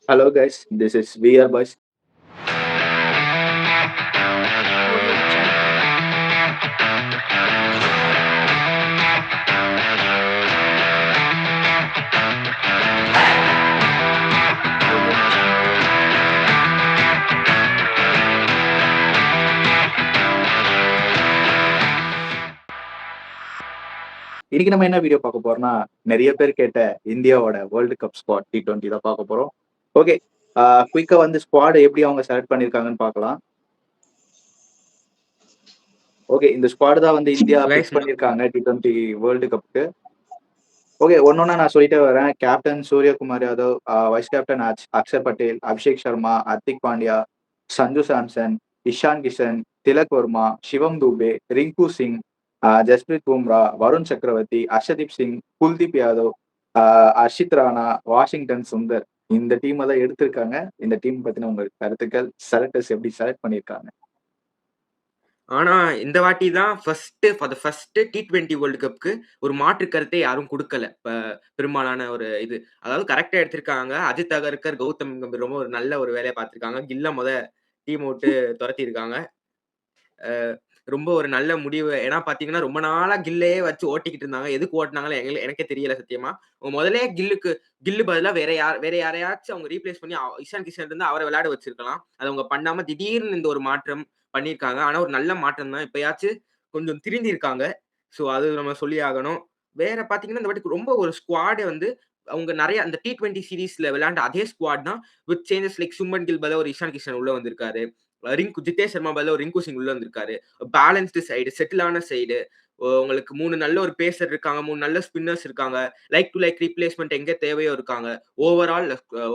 Hello guys, this is VR Boys. Audio Jungle. Audio Jungle. இன்னைக்கு நம்ம என்ன video பார்க்க போறோம்னா, நெறைய பேர் கேட்ட இந்தியாவோட வேர்ல்டு கப் ஸ்குவாட் T20 தான் பார்க்க போறோம். ஓகே. குயிக்கா வந்து ஸ்குவாட் எப்படி அவங்க செலக்ட் பண்ணியிருக்காங்கன்னு பார்க்கலாம். ஓகே. இந்த ஸ்குவாட் தான் வந்து இந்தியா Guys, பிக் பண்ணியிருக்காங்க T20 வேர்ல்டு கப்க்கு. ஓகே. ஒண்ணொண்ணா நான் சொல்லிட்டே வரேன். Captain Suryakumar Yadav, vice captain Axar Patel, Abhishek Sharma, Hardik Pandya, Sanju Samson, Ishan Kishan, Tilak Varma, Shivam Dube, Rinku Singh, Jasprit Bumrah, Varun Chakravarthy, Harshdeep Singh, Kuldeep Yadav, Harshit Rana, Washington Sundar. இந்த டீமை தான் எடுத்திருக்காங்க. இந்த டீம் பத்தின உங்க கருத்துக்கள், செலக்டர்ஸ் எப்படி செலக்ட் பண்ணியிருக்காங்க? ஆனா இந்த வாட்டி தான் for the first T20 world கப்க்கு ஒரு மாற்று கருத்தை யாரும் குடுக்கல. பெரும்பாலான ஒரு இது. அதாவது கரெக்ட்டா எடுத்திருக்காங்க. அஜித் அகர்கர், கௌதம் கம்பீர் ரொம்ப ஒரு நல்ல ஒரு வேலைய பார்த்திருக்காங்க. கில்ல டீம் விட்டு தொரத்தியிருக்காங்க. ரொம்ப ஒரு நல்ல முடிவு. ஏன்னா பார்த்தீங்கன்னா, ரொம்ப நாளா கில்லையே வச்சு ஓட்டிக்கிட்டு இருந்தாங்க. எதுக்கு ஓட்டுனாங்கன்னு எனக்கே தெரியல சத்தியமா. அவங்க முதல்லயே கில்லு பதிலா வேற யாரையாச்சும் அவங்க ரீப்ளேஸ் பண்ணி இஷான் கிஷன் இருந்தா அவர விளையாட வச்சிருக்கலாம். அத அவங்க பண்ணாம திடீர்னு இந்த ஒரு மாற்றம் பண்ணியிருக்காங்க. ஆனா ஒரு நல்ல மாற்றம் தான். இப்பயாச்சும் கொஞ்சம் திருந்திருக்காங்க. ஸோ அது நம்ம சொல்லியே ஆகணும். வேற பார்த்தீங்கன்னா, இந்த வாட்டி ரொம்ப ஒரு ஸ்குவாடே வந்து அவங்க நெறைய அந்த T20 சீரிஸ்ல விளையாண்ட அதே ஸ்குவாட் தான். With changes like Shubman Gill பதிலா ஒரு இஷான் கிஷன் உள்ள வந்திருக்காரு. ஜிதேஷ் சர்மா பதிலா ஒரு ரிங்கு சிங் உள்ள வந்திருக்காரு. பேலன்ஸ்டு சைடு, செட்டிலான சைடு. உங்களுக்கு 3 நல்ல ஒரு பேசர் இருக்காங்க. 3 நல்ல ஸ்பின்னர்ஸ் இருக்காங்க. லைக் டூ லைக் ரீப்ளேஸ்மென்ட் எங்க தேவையோ இருக்காங்க. ஓவரால்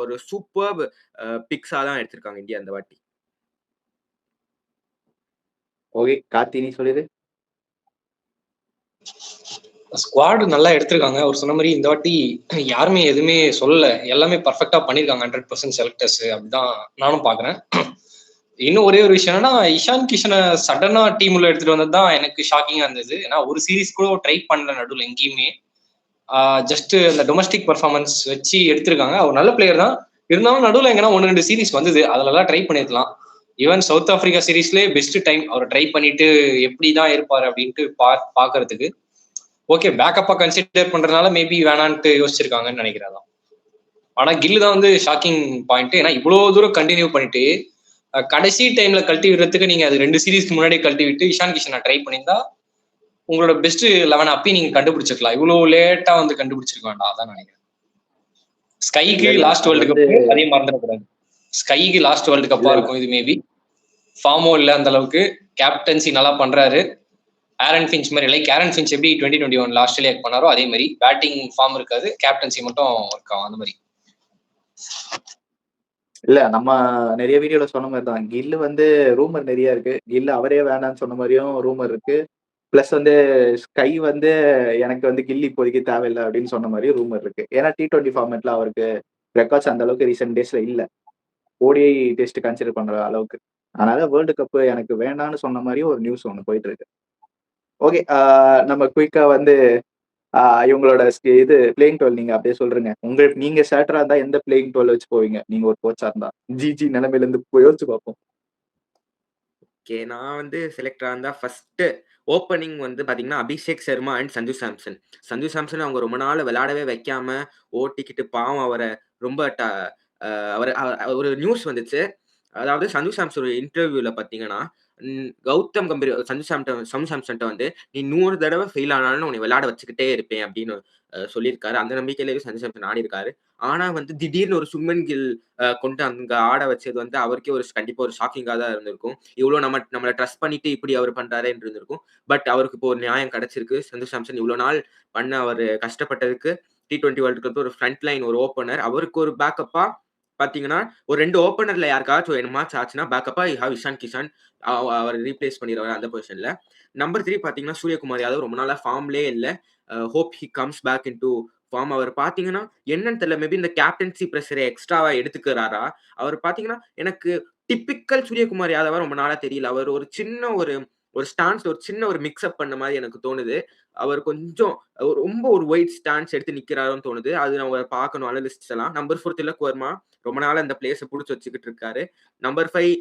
ஒரு சூப்பர்ப் பிக்ஸா தான் எடுத்திருக்காங்க இந்தியா இந்த வாட்டி. ஓகே. கார்த்தி நீ சொல்லிடு. ஸ்குவாட் நல்லா எடுத்திருக்காங்க. அவர் சொன்ன மாரி இந்த வாட்டி யாருமே எதுவுமே சொல்லல. எல்லாமே பெர்ஃபெக்ட்டா பண்ணியிருக்காங்க 100% செலக்டர்ஸ் அப்படிதான் நானும் பார்க்குறேன். இன்னும் ஒரே ஒரு விஷயம் என்னன்னா, இஷான் கிஷனை சடனா டீம் உள்ள எடுத்துட்டு வந்தது தான் எனக்கு ஷாக்கிங்கா இருந்தது. ஏன்னா ஒரு சீரிஸ் கூட ட்ரை பண்ணல நடுவில் எங்கேயுமே. ஜஸ்ட் அந்த டொமஸ்டிக் பர்ஃபார்மன்ஸ் வச்சு எடுத்திருக்காங்க. அவர் நல்ல பிளேயர் தான். இருந்தாலும் நடுவில் எங்கன்னா 1-2 சீரிஸ் வந்தது. அதுலலாம் ட்ரை பண்ணிருக்கலாம். ஈவன் சவுத் ஆப்பிரிக்கா சீரீஸ்லேயே பெஸ்ட் டைம் அவர் ட்ரை பண்ணிட்டு எப்படி தான் இருப்பாரு அப்படின்ட்டு பார்க்கறதுக்கு. ஓகே, பேக்கப்பா கன்சிடர் பண்றதுனால மேபி வேணான்ட்டு யோசிச்சிருக்காங்கன்னு நினைக்கிறேன். ஆனா கில்லு தான் வந்து ஷாக்கிங் பாயிண்ட். ஏன்னா இவ்வளவு தூரம் கண்டினியூ பண்ணிட்டு கடைசி டைம்ல கழட்டி விடுறதுக்கு நீங்க அது 2 சீரீஸ்க்கு முன்னாடி கழட்டி விட்டு இஷான் கிஷனை ட்ரை பண்ணியிருந்தா உங்களோட பெஸ்ட் 11 அப்பயும் நீங்க கண்டுபிடிச்சிருக்கலாம். இவ்வளவு லேட்டா வந்து கண்டுபிடிச்சிருக்க வேண்டாம். அதான் நினைக்கிறேன். ஸ்கைக்கு லாஸ்ட் வேர்ல்டு கப் அதே மறந்துடக்கூடாது. ஸ்கைக்கு லாஸ்ட் வேர்ல்டு கப்பா இருக்கும் இது மேபி. ஃபார்மோ இல்ல அந்த அளவுக்கு. கேப்டன்சி நல்லா பண்றாரு. ஆரன் ஃபின்ச் மாதிரி லைக் ஆரன் ஃபின்ச் எப்படி 2021 ஆஸ்திரேலியாக்கு பண்ணாரோ அதே மாதிரி பேட்டிங் ஃபார்ம் இருக்காது, கேப்டன்சி மட்டும் ஒர்க் ஆகும் அந்த மாதிரி. இல்ல நம்ம நெறைய வீடியோல சொன்ன மாதிரி தான். கில்லு வந்து ரூமர் நெறைய இருக்கு. கில்லு அவரே வேணான்னு சொன்ன மாரியும் ரூமர் இருக்கு. பிளஸ் வந்து ஸ்கை வந்து எனக்கு வந்து கில்லி இப்போதைக்கு தேவையில்ல அப்படின்னு சொன்ன மாரியும் ரூமர் இருக்கு. ஏன்னா T20 ஃபார்மேட்ல அவருக்கு ரெக்கார்ட்ஸ் அந்த அளவுக்கு ரீசென்ட் டேஸ்ல இல்ல. ஓடிஐ டெஸ்ட் கன்சிடர் பண்ற அளவுக்கு. அதனால வேர்ல்டு கப் எனக்கு வேண்டான்னு சொன்ன மாரியும் ஒரு நியூஸ் ஒண்ணு போயிட்டு இருக்கு. ஓகே. நம்ம குயிக்கா வந்து இவங்களோட இது பிளேயிங் 12 நீங்க அப்படியே சொல்றீங்க. நீங்க சேட்டரா இருந்தா எந்த பிளேயிங் 12 வச்சு போவீங்க? நீங்க ஒரு கோச்சா இருந்தா. ஜிஜி நிலைமையில இருந்து யோசிச்சு பார்ப்போம். ஓகே. நான் வந்து செலக்டரா இருந்தா ஃபர்ஸ்ட் ஓப்பனிங் வந்து பார்த்தீங்கன்னா, அபிஷேக் சர்மா அண்ட் சஞ்சு சாம்சன். சஞ்சு சாம்சன் அவங்க ரொம்ப நாள் விளையாடவே வைக்காம ஓட்டிக்கிட்டு பாவம் அவர ரொம்ப அவர ஒரு நியூஸ் வந்துச்சு. அதாவது சஞ்சு சாம்சன் ஒரு இன்டர்வியூல பார்த்தீங்கன்னா, கௌதம் கம்பீர் சஞ்சு சாம்சன்ட்ட வந்து, "நீ 100 தடவ ஃபெயில் ஆனாலும் உன்னை விளையாட வச்சுக்கிட்டே இருப்பேன்" அப்படின்னு சொல்லியிருக்காரு. அந்த நம்பிக்கையிலேயே சஞ்சு சாம்சன் ஆடியிருக்காரு. ஆனா வந்து திடீர்னு ஒரு சுப்மன் கில் கொண்டு அங்க ஆட வச்சது வந்து அவருக்கே கண்டிப்பா ஒரு ஷாக்கிங்கா தான் இருந்திருக்கும். இவ்ளோ நம்மள ட்ரஸ்ட் பண்ணிட்டு இப்படி அவர் பண்றாரேன்னு இருந்திருக்கும். பட் அவருக்கு இப்போ ஒரு நியாயம் கிடைச்சிருக்கு. சஞ்சு சாம்சன் இவ்ளோ நாள் பண்ண அவரு கஷ்டப்பட்டதுக்கு T20 வேர்ல்ட் கப் ஒரு ஃப்ரண்ட் லைன் ஒரு ஓப்பனர். அவருக்கு ஒரு பேக்கப்பா பார்த்தீங்கன்னா, ஒரு 2 ஓப்பனர்ல யாருக்காச்சும் என்னமாச்சும் ஆச்சுன்னா, பேக்கப்பா யூ ஹேவ் இஷான் கிஷன். அவர ரீப்ளேஸ் பண்ணிருவாரு அந்த பொசிஷன்ல. நம்பர் 3 பார்த்தீங்கன்னா, சூரியகுமார் யாதவ் ரொம்ப நாளா ஃபார்ம்லயே இல்ல. Hope he comes back into form. அவர் பார்த்தீங்கன்னா, என்னன்னு தெரியல. மேபி இந்த கேப்டன்சி பிரஷர எக்ஸ்ட்ராவா எடுத்துக்கிறாரா? அவர் பார்த்தீங்கன்னா, எனக்கு டிப்பிக்கல் சூரியகுமார் யாதவா ரொம்ப நாளா தெரியல. அவர் ஒரு சின்ன ஒரு ஸ்டான்ஸ் ஒரு சின்ன ஒரு மிக்ஸ்அப் பண்ண மாதிரி எனக்கு தோணுது. அவர் கொஞ்சம் ரொம்ப ஒரு ஒயிட் ஸ்டான்ஸ் எடுத்து நிக்கிறாருன்னு தோணுது. அது நம்ம பார்க்கணும் அனலிஸ்ட்ஸ் எல்லாம். நம்பர் 4 திலக் வர்மா ரொம்ப நாளா இந்த பிளேஸ புடிச்சு வச்சுக்கிட்டு இருக்காரு. நம்பர் 5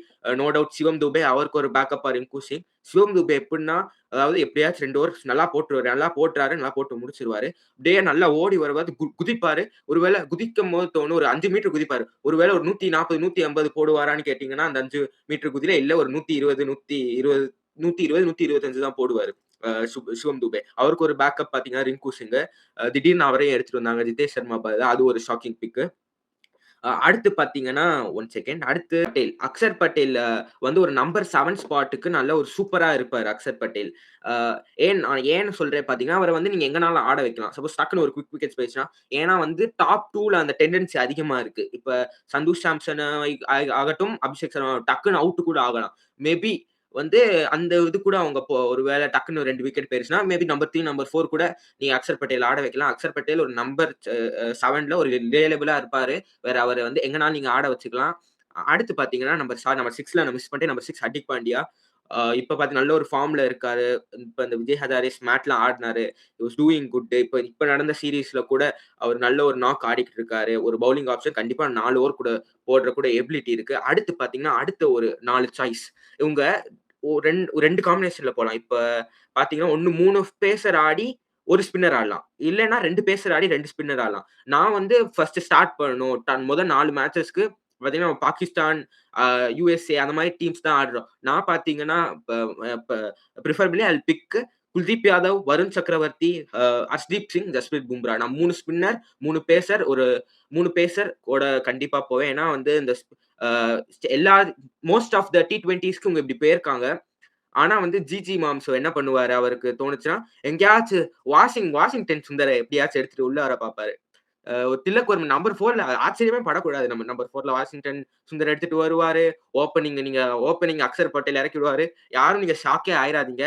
நோ டவுட் சிவம் துபே. அவருக்கு ஒரு பேக்கப் ரிங்கு சிங். சிவம் துபே எப்படின்னா, அதாவது எப்படியாச்சும் 2 ஓவர் நல்லா போட்டுருவாரு. நல்லா போட்டுறாரு. நல்லா போட்டு முடிச்சிருவாரு. அப்படியே நல்லா ஓடி வருவாரு. குதிப்பாரு. ஒருவேளை குதிக்கும்போது தோணும் ஒரு 5 மீட்டர் குதிப்பாரு. ஒருவேளை ஒரு 140, 150 போடுவாரான்னு கேட்டீங்கன்னா, அந்த 5 மீட்டர் குதிரையில இல்ல ஒரு 120, 125 தான் போடுவாரு. சிவம் துபே. அவருக்கு ஒரு பேக்கப் பார்த்தீங்கன்னா ரிங்கு சிங். திடீர்னு அவரையும் எடுத்துட்டு வந்தாங்க. ஜிதேஷ் சர்மா பதிலா. அது ஒரு ஷாக்கிங் பிக். அடுத்து பார்த்தீங்கன்னா, 1 செகண்ட். அடுத்து பட்டேல். அக்ஷர் பட்டேல் வந்து ஒரு நம்பர் 7 ஸ்பாட்டுக்கு நல்ல ஒரு சூப்பரா இருப்பாரு அக்ஷர் பட்டேல். அ ஏன்னு சொல்றேன் பார்த்தீங்கன்னா, அவர வந்து நீங்க எங்கனாலும் ஆட வைக்கலாம். சப்போஸ் டக்குனு ஒரு குயிக் விக்கெட்ஸ் போயிருச்சுன்னா, ஏன்னா வந்து டாப் 2ல அந்த டெண்டன்சி அதிகமா இருக்கு. இப்ப சந்து சாம்சன் ஆகட்டும், அபிஷேக் சர்மா டக்குனு அவுட் கூட ஆகலாம். மேபி வந்து அந்த இது கூட அவங்க ஒருவேளை டக்குனு 2 விக்கெட் போயிருச்சுன்னா, மேபி நம்பர் 3, நம்பர் 4 கூட நீங்க அக்ஷர் பட்டேல் ஆட வைக்கலாம். அக்ஷர் பட்டேல் ஒரு நம்பர் 7ல ஒரு ரிலையபிளா இருப்பாரு. வேற அவர வந்து எங்கனாலும் நீங்க ஆட வச்சுக்கலாம். அடுத்து பார்த்தீங்கன்னா, நம்பர் 6ல நான் மிஸ் பண்ணிட்டேன். நம்பர் 6 ஹர்திக் பாண்டியா. இப்ப பாத்தீங்கன்னா நல்ல ஒரு ஃபார்ம்ல இருக்காரு. இப்ப இந்த விஜய் ஹசாரே மேட்ச்லாம் ஆடுனாரு. He was doing good. இப்ப நடந்த சீரிஸ்ல கூட அவர் நல்ல ஒரு நாக் ஆடிட்டு இருக்காரு. ஒரு பவுலிங் ஆப்ஷன் கண்டிப்பா 4 ஓவர் கூட போடுற கூட எபிலிட்டி இருக்கு. அடுத்து பாத்தீங்கன்னா, அடுத்த ஒரு 4 சாய்ஸ். இவங்க 2 காம்பினேஷன்ல போலாம். இப்ப பாத்தீங்கன்னா, 3 பேசர் ஆடி 1 ஸ்பின்னர் ஆடலாம். இல்லன்னா 2 பேசர் ஆடி 2 ஸ்பின்னர் ஆடலாம். நான் வந்து ஃபர்ஸ்ட் ஸ்டார்ட் பண்ணணும். முதல் 4 மேட்சஸ்க்கு பாத்தீங்கன்னா, பாகிஸ்தான், USA அந்த மாரி டீம்ஸ் தான் ஆடுறோம். நான் பாத்தீங்கன்னா, preferably I will pick Kuldeep Yadav, Varun Chakravarthy, Harshdeep Singh, Jasprit Bumrah. நான் 3 ஸ்பின்னர், 3 பேசர், ஒரு 3 பேசர் கூட கண்டிப்பா போவேன். ஏன்னா வந்து இந்த எல்லா மோஸ்ட் ஆஃப் த T20ஸ்க்கு இவங்க இப்படி போயிருக்காங்க. ஆனா வந்து ஜிஜி மாம்சோ என்ன பண்ணுவாரு, அவருக்கு தோணுச்சுன்னா, எங்கேயாச்சும் வாஷிங்டன் சுந்தர எப்படியாச்சும் எடுத்துட்டு உள்ள வர பாப்பாரு. ஒரு திலக் வர்மா நம்பர் 4ல ஆச்சரியமே படக்கூடாது. நம்ம நம்பர் 4ல வாஷிங்டன் சுந்தர் எடுத்துட்டு வருவாரு. ஓப்பனிங் அக்ஷர் பட்டேல் இறக்கி விடுவாரு. யாரும் நீங்க ஷாக்கே ஆயிராதீங்க.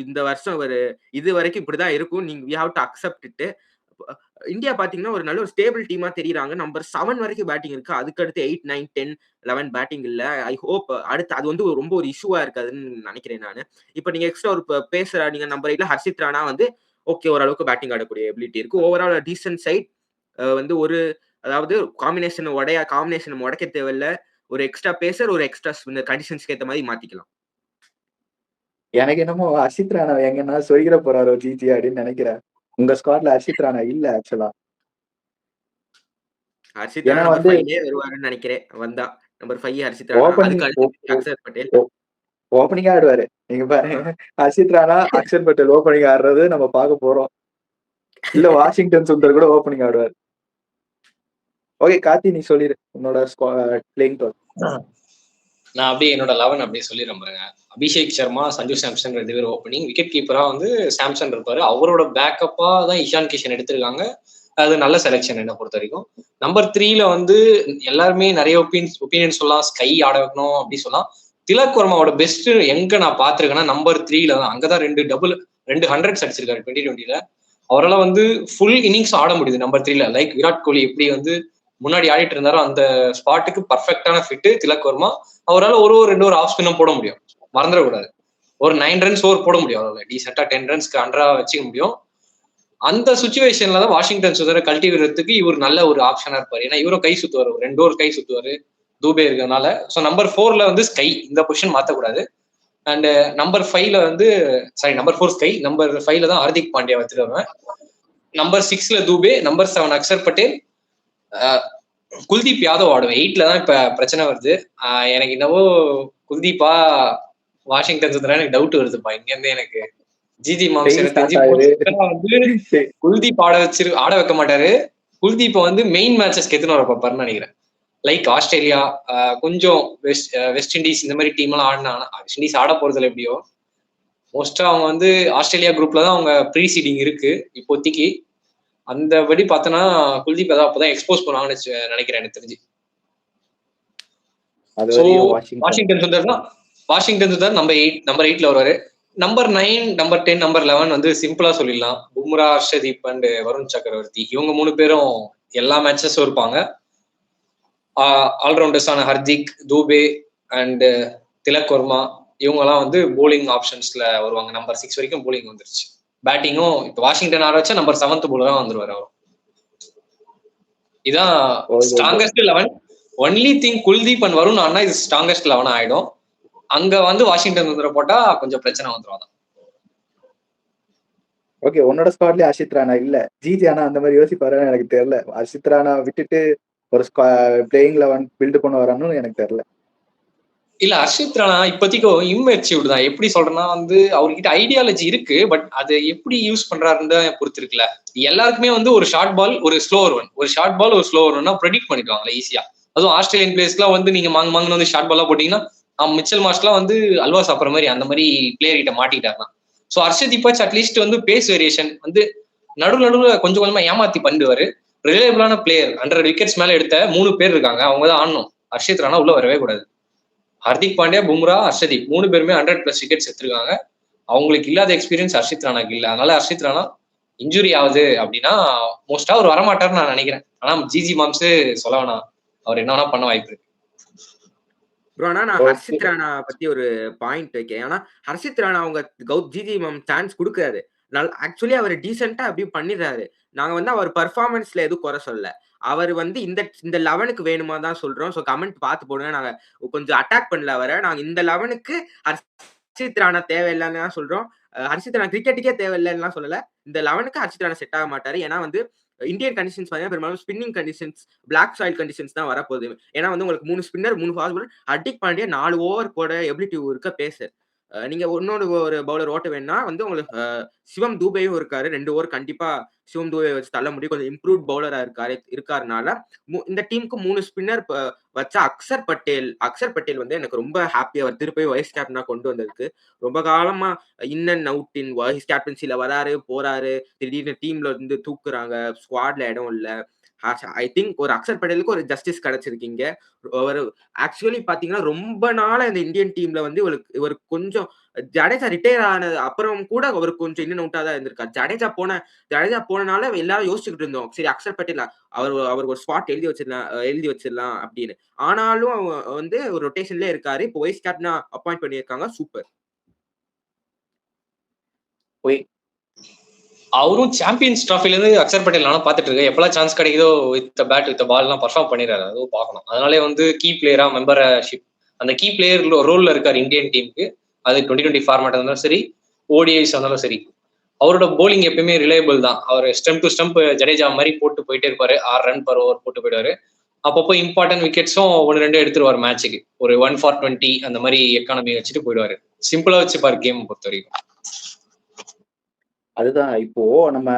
இந்த வருஷம் இதுவரைக்கும் இப்படிதான் இருக்கும். We have to accept it. India பாத்தீங்கன்னா ஒரு நல்ல ஒரு ஸ்டேபிள் டீமா தெரியுறாங்க. நம்பர் 7 வரைக்கும் பேட்டிங் இருக்கு. அதுக்கு அடுத்து 8, 9, 10, 11 பேட்டிங் இல்ல. ஐ ஹோப் அடுத்து அது வந்து ரொம்ப ஒரு இஷ்யூவா இருக்காதுன்னு நினைக்கிறேன் நானு. இப்ப நீங்க எக்ஸ்ட்ரா ஒரு பேச நீங்க நம்பர் 8ல ஹர்ஷித் ராணா வந்து ஓகே ஓரளவுக்கு பேட்டிங் ஆடக்கூடிய எபிலிட்டி இருக்கு. Overall decent side. வந்து அதாவது காம்பினேஷன் உடைக்க தேவையில்ல. ஒரு எக்ஸ்ட்ரா பேசர், ஒரு எக்ஸ்ட்ரா ஸ்பின்னர் கண்டிஷன்ஸ்க்கு ஏத்த மாதிரி மாத்திக்கலாம். எனக்கு என்னமோ ஹர்ஷித் ராணா எங்கன்னா சொருகிற போறாரோ ஜிஜி அப்படின்னு நினைக்கிறேன். உங்க ஸ்குவாட்ல ஹர்ஷித் ராணா இல்ல ஆக்சுவலா. ஹர்ஷித் ராணா நம்பர் 5லே வருவாருன்னு நினைக்கிறேன். வந்தா நம்பர் 5 ஹர்ஷித் ராணா. அதுக்கு அடுத்து அக்ஷர் பட்டேல் ஓப்பனிங்கா ஆடுவாரு. நீங்க பாருங்க, ஹர்ஷித் ராணா, அக்ஷர் பட்டேல் ஓப்பனிங் ஆடுறது நம்ம பார்க்க போறோம். இல்ல வாஷிங்டன் சுந்தர் கூட ஓப்பனிங் ஆடுவார். ஓகே கார்த்தி, நீ சொல்லிரு உன்னோட பிளேயிங் டோன். நான் அப்படியே என்னோட 11 அப்படியே சொல்லிடுறேன் பாருங்க. அபிஷேக் சர்மா, சஞ்சு சாம்சன் 2 பேரும் ஓப்பனிங். விக்கெட் கீப்பரா வந்து சாம்சன் இருப்பாரு. அவரோட பேக்கப்பா தான் இஷான் கிஷன் எடுத்திருக்காங்க. அது நல்ல செலெக்ஷன் என்ன பொறுத்த வரைக்கும். நம்பர் 3ல வந்து எல்லாருமே நிறைய ஒப்பீனியன் சொல்லலாம். ஸ்கை ஆட வைக்கணும் அப்படி சொல்லலாம். திலக் வர்மாவோட பெஸ்ட் எங்க நான் பாத்திருக்கேன்னா நம்பர் 3ல தான். அங்கதான் 2 ஹண்ட்ரட்ஸ் அடிச்சிருக்காரு 2020ல. அவரால் வந்து ஃபுல் இன்னிங்ஸ் ஆட முடியுது நம்பர் 3ல. லைக் விராட் கோலி எப்படி வந்து முன்னாடி ஆடிட்டு இருந்தாரோ அந்த ஸ்பாட்டுக்கு பர்ஃபெக்டான ஃபிட் திலக் வர்மா. அவரால் ஒரு 2 ஓவர் ஆஃப் ஸ்பின்னும் போட முடியும். மறந்துடக்கூடாது. ஒரு 9 ரன்ஸ் ஓவர் போட முடியும். அவரால் டீசெண்டா 10 ரன்ஸ்க்கு 100 வச்சுக்க முடியும். அந்த சுச்சுவேஷன்ல தான் வாஷிங்டன் சுந்தர கழட்டி விடுறதுக்கு இவர் நல்ல ஒரு ஆப்ஷனா இருப்பாரு. ஏன்னா இவரும் கை சுத்துவாரு, 2 ஓவர் கை சுத்துவாரு தூபே இருக்கிறதுனால. ஸோ நம்பர் 4ல வந்து ஸ்கை, இந்த பொசிஷன் மாற்றக்கூடாது. அண்ட் நம்பர் 5ல வந்து நம்பர் 4 ஸ்கை, நம்பர் 5ல தான் ஹர்திக் பாண்டியா வச்சுட்டு வருவேன். நம்பர் 6ல தூபே, நம்பர் 7 அக்ஷர் பட்டேல், குல்தீப் யாதவ் ஆடுவேன். 8ல தான் இப்ப பிரச்சனை வருது. எனக்கு என்னவோ குல்தீப்பா வாஷிங்டன் சுந்தரா எனக்கு டவுட் வருதுப்பா. இங்க இருந்து எனக்கு ஜிஜி மாம்சன் வந்து குல்தீப் ஆட வைக்க மாட்டாரு. குல்தீப்பை வந்து மெயின் மேட்சஸ்க்கு எத்தனை வர பார்ப்பாருன்னு நினைக்கிறேன். லைக் ஆஸ்திரேலியா, கொஞ்சம் வெஸ்ட் இண்டீஸ் இந்த மாதிரி டீம் எல்லாம் ஆடினாங்கன்னா, வெஸ்ட் இண்டீஸ் ஆட போறதுல எப்படியோ மோஸ்டா அவங்க வந்து ஆஸ்திரேலியா குரூப்ல தான் அவங்க ப்ரீ சீடிங் இருக்கு இப்போதைக்கு. அந்த படி பார்த்தோன்னா குல்தீப் ஏதாவது அப்பதான் எக்ஸ்போஸ் பண்ணுவாங்கன்னு நினைக்கிறேன் எனக்கு தெரிஞ்சு. வாஷிங்டன் சுந்தர் நம்பர் 8ல வருவாரு. நம்பர் 9, நம்பர் 10, நம்பர் 11 வந்து சிம்பிளா சொல்லிடலாம். பும்ரா, ஹர்ஷதீப் அண்ட் வருண் சக்கரவர்த்தி. இவங்க 3 பேரும் எல்லா மேட்சஸும் இருப்பாங்க. ஆல்ரவுண்டர்ஸான ஹர்திக், தூபே அண்ட் திலக் வர்மா இவங்கலாம் வந்து போலிங் ஆப்ஷன்ஸ்ல வருவாங்க. நம்பர் 6 வரைக்கும் போலிங் வந்துருச்சு. பேட்டிங்கும் இப்போ வாஷிங்டன் ஆட வச்சா நம்பர் 7th போலரா வந்துருவாரு அவர். இதான் okay. Strongest 11. Only thing Kuldeep and Varun ஆனா இது ஸ்ட்ராங்கஸ்ட் 11 ஆயிடும். அங்க வந்து வாஷிங்டன் வந்துட போட்டா கொஞ்சம் பிரச்சனை வந்துரும். அதான். ஓகே. உன்னோட ஸ்குவாட்லயும் ஹர்ஷித் ராணா இல்ல. ஜிஜி ஆனா அந்த மாதிரி யோசிப்பாருன்னு எனக்கு தெரியல. ஹர்ஷித் ராணா விட்டுட்டு ஒரு பிளேயிங் 11 பில்ட் பண்ண வரான்னு எனக்கு தெரியல. இல்ல ஹர்ஷித் ராணா இப்போதைக்கு இம்மெச்சூர்டு தான். எப்படி சொல்றேன்னா வந்து அவர்கிட்ட ஐடியாலஜி இருக்கு, பட் அது எப்படி யூஸ் பண்றாருன்னு பொறுத்து இருக்குல்ல. எல்லாருக்குமே வந்து ஒரு ஷார்ட் பால் ஒரு ஸ்லோவர் ஒன், ஒரு ஷார்ட் பால் ஒரு ஸ்லோவர் ஒன்னா ப்ரெடிக்ட் பண்ணிடுவாங்களே ஈஸியா. அதுவும் ஆஸ்திரேலியன் பிளேயர்ஸ்லாம் வந்து நீங்க மாங்கன்னு வந்து ஷார்ட் பாலா போட்டீங்கன்னா மிச்சல் மார்ஷ்லாம் வந்து அல்வா சாப்பிட்ற மாதிரி அந்த மாதிரி பிளேயர் கிட்ட மாட்டிக்கிட்டாருன்னா. ஸோ ஹர்ஷத் இப்பாச் அட்லீஸ்ட் வந்து பேஸ் வேரியேஷன் வந்து நடுவில் கொஞ்சம் கொஞ்சமா ஏமாத்தி பண்ணுவாரு. ரிலேபிளான பிளேயர் 100 விக்கெட்ஸ் மேல எடுத்த 3 பேர் இருக்காங்க, அவங்க தான் ஆடணும். ஹர்ஷித் ராணா உள்ள வரவே கூடாது. ஹர்திக் பாண்டியா, பும்ரா, ஹர்ஷதீப் 3 பேருமே 100+ விக்கெட்ஸ் எடுத்திருக்காங்க. அவங்களுக்கு இல்லாத எக்ஸ்பீரியன்ஸ் ஹர்ஷித் ராணாக்கு இல்லை. அதனால ஹர்ஷித் ராணா இன்ஜுரி ஆகுது அப்படின்னா மோஸ்டா அவர் வரமாட்டார்னு நான் நினைக்கிறேன். ஆனா ஜிஜி மாம்ஸ் சொல்ல வேணாம், அவர் என்ன வேணா பண்ண வாய்ப்பு இருக்கு. ப்ரோ ஆனா நான் ஹர்ஷித் ராணா பத்தி ஒரு பாயிண்ட் வைக்கேன். ஆனா ஹர்ஷித் ராணா அவங்க ஜிஜி மேம் சான்ஸ் கொடுக்காரு. ஆக்சுவலி அவர் டீசெண்டா அப்படி பண்ணிடுறாரு. நாங்க வந்து அவர் பர்ஃபார்மன்ஸ்ல எதுவும் குறை சொல்ல. அவர் வந்து இந்த 11க்கு வேணுமா தான் சொல்றோம். ஸோ கமெண்ட் பார்த்து போடுங்க. நாங்க கொஞ்சம் அட்டாக் பண்ணல அவரை. நாங்க இந்த 11க்கு ஹர்ஷித் ராணா தேவையில்லைன்னு தான் சொல்றோம். ஹர்ஷித் ராணா கிரிக்கெட்டுக்கே தேவையில்லைன்னு சொல்லல. இந்த 11க்கு ஹர்ஷித் ராணா செட் ஆக மாட்டாரு. ஏன்னா வந்து இந்தியன் கண்டிஷன்ஸ் பார்த்தீங்கன்னா பெரும்பாலும் spinning conditions, black soil conditions தான் வரப்போகுது. ஏன்னா வந்து உங்களுக்கு 3 spinner 3 fast bowler, Hardik Pandya 4 over போட எபிலிட்டி இருக்க பேசர். நீங்க இன்னொரு ஒரு பவுலர் ஓட்ட வேணும்னா வந்து உங்களுக்கு சிவம் தூபேயும் இருக்காரு. 2 ஓவர் கண்டிப்பா சிவம் தூபே வச்சு தள்ள முடியும். கொஞ்சம் இம்ப்ரூவ் பவுலரா இருக்காருனால இந்த டீமுக்கு 3 ஸ்பின்னர் வச்சா அக்சர் பட்டேல் வந்து எனக்கு ரொம்ப ஹாப்பி. அவர் திருப்பி வைஸ் கேப்டனா கொண்டு வந்ததுக்கு. ரொம்ப காலமா in and out in vice கேப்டன்சில வராரு போறாரு, திடீர்னு டீம்ல இருந்து தூக்குறாங்க, ஸ்குவாட்ல இடம் இல்ல. ஐ திங்க் ஒரு அக்சர் பட்டேலுக்கு ஒரு ஜஸ்டிஸ் கிடைச்சிருக்கீங்க. ஒரு ஆக்சுவலி பாத்தீங்கன்னா ரொம்ப நாளா இந்த இந்தியன் டீம்ல வந்து இவர் கொஞ்சம் ஜடேஜா ரிட்டையர் ஆன அப்புறம் கூட அவர் கொஞ்சம் இன்னும் அவுட்டா தான் இருந்திருக்காரு. ஜடேஜா போனனால எல்லாரும் யோசிச்சுக்கிட்டு இருந்தோம். சரி அக்சர் பட்டேல் அவர் ஒரு ஸ்பாட் எழுதி வச்சிடலாம் அப்படின்னு. ஆனாலும் வந்து ஒரு ரொட்டேஷன்ல இருக்காரு. இப்போ வைஸ் கேப்டனா அப்பாயிண்ட் பண்ணியிருக்காங்க. சூப்பர். அவரும் சாம்பியன்ஸ் டிராஃபில இருந்து அக்சர் பட்டேல் நானும் பார்த்துட்டு இருக்கேன். எப்பெல்லாம் சான்ஸ் கிடைக்குதோ வித் பேட் வித் பால் எல்லாம் பர்ஃபார்ம் பண்ணிடுறாரு. அதுவும் பார்க்கணும். அதனாலே வந்து கீ பிளேயரா மெம்பர்ஷிப் அந்த கீ பிளேயர் ரோல்ல இருக்காரு இந்தியன் டீமுக்கு. அது 2020 ஃபார்மேட் இருந்தாலும் சரி, ஓடிஐஸ் இருந்தாலும் சரி. அவரோட போலிங் எப்பயுமே ரிலையபிள் தான். அவர் ஸ்டெம்ப் டு ஸ்டெம்ப் ஜடேஜா மாதிரி போட்டு போயிட்டே இருப்பாரு. 6 ரன் பர் ஓவர் போட்டு போயிடுவாரு. அப்பப்போ இம்பார்ட்டன்ட் விக்கெட்ஸும் 1-2 எடுத்துருவார் மேட்சுக்கு. ஒரு 1 for 20 அந்த மாதிரி எக்கானமி வச்சுட்டு போயிடுவாரு. சிம்பிளா வச்சுப்பாரு கேம் பொறுத்த வரைக்கும். அதுதான் இப்போ நம்ம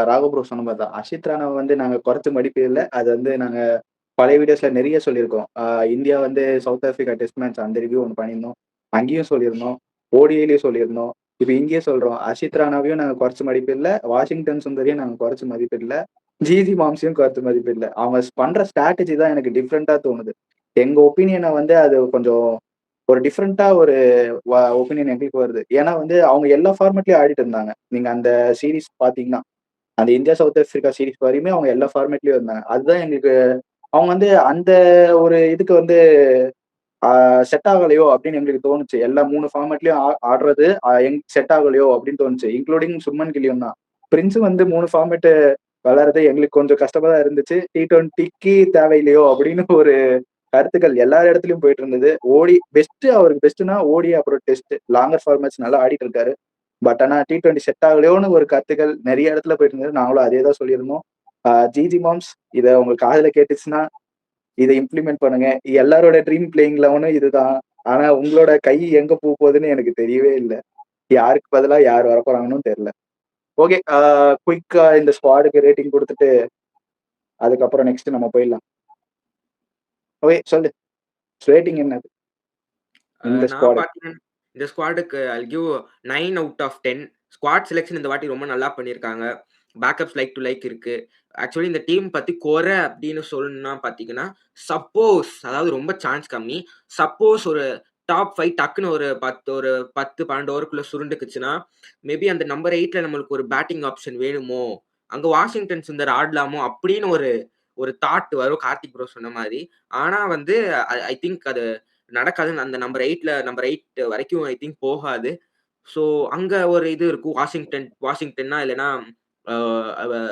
ராகவ் ப்ரோ சொன்ன மாதிரி தான். ஹர்ஷித் ராணா வந்து நாங்க குறைச்சு மதிப்பு இல்லை. அது வந்து நாங்க பழைய வீடியோஸ்ல நிறைய சொல்லியிருக்கோம். இந்தியா வந்து சவுத் ஆப்பிரிக்கா டெஸ்ட் மேட்ச் அந்த ரிவ்யூ ஒன்று பண்ணியிருந்தோம். அங்கேயும் சொல்லியிருந்தோம், ஓடிஐலையும் சொல்லியிருந்தோம். இப்போ இங்கேயே சொல்றோம், ஹர்ஷித் ராணாவையும் நாங்க குறைச்சு மதிப்பு இல்லை, வாஷிங்டன் சுந்தரையும் நாங்க குறைச்சு மதிப்பு இல்லை, ஜிஜி மாம்ஸையும் குறைச்சு மதிப்பு இல்லை. அவங்க பண்ற ஸ்ட்ராட்டஜி தான் எனக்கு டிஃப்ரெண்டா தோணுது. எங்க ஒப்பீனியனை வந்து அது கொஞ்சம் ஒரு டிஃப்ரெண்டா ஒரு ஒப்பீனியன் எங்களுக்கு வருது. ஏன்னா வந்து அவங்க எல்லா ஃபார்மேட்லயும் ஆடிட்டு இருந்தாங்க. நீங்க அந்த சீரீஸ் பாத்தீங்கன்னா அந்த இந்தியா சவுத் ஆப்பிரிக்கா சீரீஸ் வரையுமே அவங்க எல்லா ஃபார்மேட்லயும் இருந்தாங்க. அதுதான் எங்களுக்கு அவங்க வந்து அந்த ஒரு இதுக்கு வந்து செட் ஆகலையோ அப்படின்னு எங்களுக்கு தோணுச்சு. எல்லா 3 ஃபார்மேட்லயும் ஆடுறது செட் ஆகலையோ அப்படின்னு தோணுச்சு, இன்க்ளூடிங் சுமன் கில்லியும் தான். பிரின்ஸ் வந்து 3 ஃபார்மேட் விளையாடுறது எங்களுக்கு கொஞ்சம் கஷ்டமா தான் இருந்துச்சு. T20க்கு தேவையில்லையோ அப்படின்னு ஒரு கருத்துக்கள் எல்லா இடத்துலயும் போயிட்டு இருந்தது. அவருக்கு பெஸ்ட்னா ஓடி அப்புறம் டெஸ்ட் லாங்கர் ஃபார்மேட்ஸ் நல்லா ஆடிட்டு இருக்காரு. பட் ஆனா T20 செட் ஆகலையோன்னு ஒரு கருத்துக்கள் நிறைய இடத்துல போயிட்டு இருந்தது. நாங்களும் அதே தான் சொல்லியிருந்தோம். ஜிஜி மாம்ஸ் இதை உங்க காதுல கேட்டுச்சுன்னா இதை இம்ப்ளிமெண்ட் பண்ணுங்க. எல்லாரோட ட்ரீம் பிளேயிங் 11 இதுதான். ஆனா உங்களோட கை எங்க போகுதுன்னு எனக்கு தெரியவே இல்லை. யாருக்கு பதிலா யார் வரப்போறாங்கன்னு தெரியல. ஓகே, குயிக்கா இந்த ஸ்குவாடுக்கு ரேட்டிங் கொடுத்துட்டு அதுக்கப்புறம் நெக்ஸ்ட் நம்ம போயிடலாம். ஓகே சொல்லு, ரேட்டிங் என்னது இந்த ஸ்குவாட்? இந்த ஸ்குவாடுக்கு I'll give 9 out of 10. Squad selection இந்த வாட்டி ரொம்ப நல்லா பண்ணியிருக்காங்க. பேக்கப்ஸ் லைக் டு லைக் இருக்கு. ஆக்சுவலி இந்த டீம் பத்தி குறை அப்படின்னு சொல்லணும்னா பாத்தீங்கன்னா, சப்போஸ் அதாவது ரொம்ப சான்ஸ் கம்மி, சப்போஸ் ஒரு டாப் 5 டக்குன்னு ஒரு 10-12 ஓவருக்குள்ள சுருண்டுக்குச்சுன்னா மேபி அந்த நம்பர் 8ல நம்மளுக்கு ஒரு பேட்டிங் ஆப்ஷன் வேணுமோ, அங்க வாஷிங்டன் சுந்தர் ஆடலாமோ அப்படின்னு ஒரு தாட் வரும், கார்த்திக் ப்ரோ சொன்ன மாதிரி. ஆனா வந்து ஐ திங்க் அது நடக்காதுன்னு அந்த நம்பர் 8 வரைக்கும் ஐ திங்க் போகாது. ஸோ அங்க ஒரு இது இருக்கும். வாஷிங்டன்னா இல்லன்னா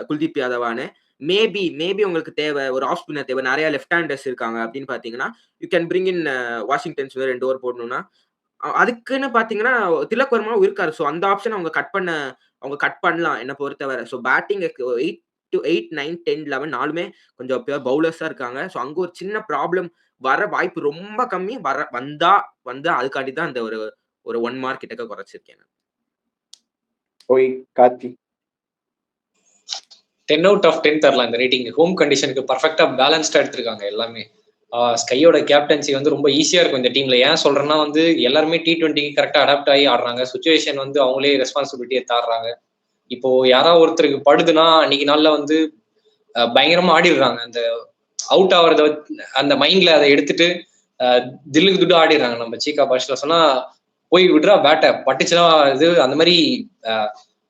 குல்தீப் யாதவான்னு. மேபி உங்களுக்கு ஒரு ஆஃப் ஸ்பின்னர் தேவை. நெறைய லெஃப்ட் ஹேண்டர்ஸ் இருக்காங்க அப்படின்னு பார்த்தீங்கன்னா, you can bring in Washington Sundar 2 over போடணும்னா. அதுக்குன்னு பார்த்தீங்கன்னா, திலக் வர்மாவும் இருக்காரு. ஸோ அந்த ஆப்ஷன அவங்க கட் பண்ணலாம் என்ன பொறுத்தவர. ஸோ பேட்டிங் 8, 9, 10, 11 4மே கொஞ்சம் பவுலர்ஸா இருக்காங்க. ஸோ அங்க ஒரு சின்ன ப்ராப்ளம் வர வாய்ப்பு ரொம்ப கம்மி. வந்தா அதுக்காண்டி தான் அந்த ஒரு 1 மார்க் கிட்டக்க குறைச்சிருக்கேன் நான். ஓய் கார்த்தி 10 அவுட் ஆஃப் 10 தரலாம் இந்த ரேட்டிங். ஹோம் கண்டிஷனுக்கு பர்ஃபெக்டா பேலன்ஸ்டா எடுத்திருக்காங்க எல்லாமே. ஸ்கையோட கேப்டன்சி வந்து ரொம்ப ஈஸியா இருக்கும் இந்த டீம்ல. ஏன் சொல்றேன்னா வந்து எல்லாருமே T20க்கு கரெக்டா அடாப்ட் ஆகி ஆடுறாங்க. சுச்சுவேஷன் வந்து அவங்களே ரெஸ்பான்சிபிலிட்டியை தாடுறாங்க. இப்போ யாராவது ஒருத்தருக்கு படுதுன்னா அன்னைக்கு நாள்ல வந்து பயங்கரமா ஆடிடுறாங்க. அந்த அவுட் ஆகிறத அந்த மைண்ட்ல அதை எடுத்துட்டு தில்லுக்கு துட்டு ஆடிடுறாங்க. நம்ம சீக்கா பாஷில சொன்னா போய் விடுறா பேட்டை பட்டுச்சுன்னா இது அந்த மாதிரி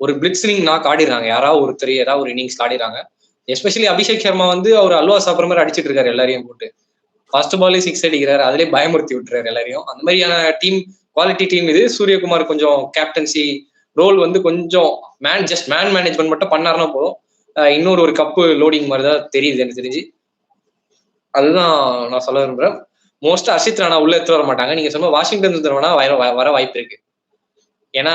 ஒரு பிளிட்ஸ்லிங் நாக் ஆடிடுறாங்க. யாராவது ஒருத்தர் ஏதாவது ஒரு இன்னிங்ஸ் ஆடிடுறாங்க. எஸ்பெஷலி அபிஷேக் சர்மா வந்து அவர் அல்வா சாப்பிட்ற மாதிரி அடிச்சிட்டு இருக்காரு எல்லாரையும் போட்டு. ஃபர்ஸ்ட் பாலே 6 அடிக்கிறாரு. அதிலே பயமுறுத்தி விட்டுறாரு எல்லாரையும். அந்த மாதிரியான டீம், குவாலிட்டி டீம் இது. சூரியகுமார் கொஞ்சம் கேப்டன்சி ரோல் வந்து கொஞ்சம் மேன் மேனேஜ்மெண்ட் மட்டும் பண்ணாருன்னா போதும். இன்னொரு ஒரு கப்பு லோடிங் மாதிரி தான் தெரியுது எனக்கு தெரிஞ்சு. அதுதான் நான் சொல்ல விரும்புறேன். மோஸ்டா அர்ஷித் ராணா உள்ள எடுத்து வர மாட்டாங்க. நீங்க சொன்ன வாஷிங்டன் சுந்தர் வேணா வர வாய்ப்பு இருக்கு. ஏன்னா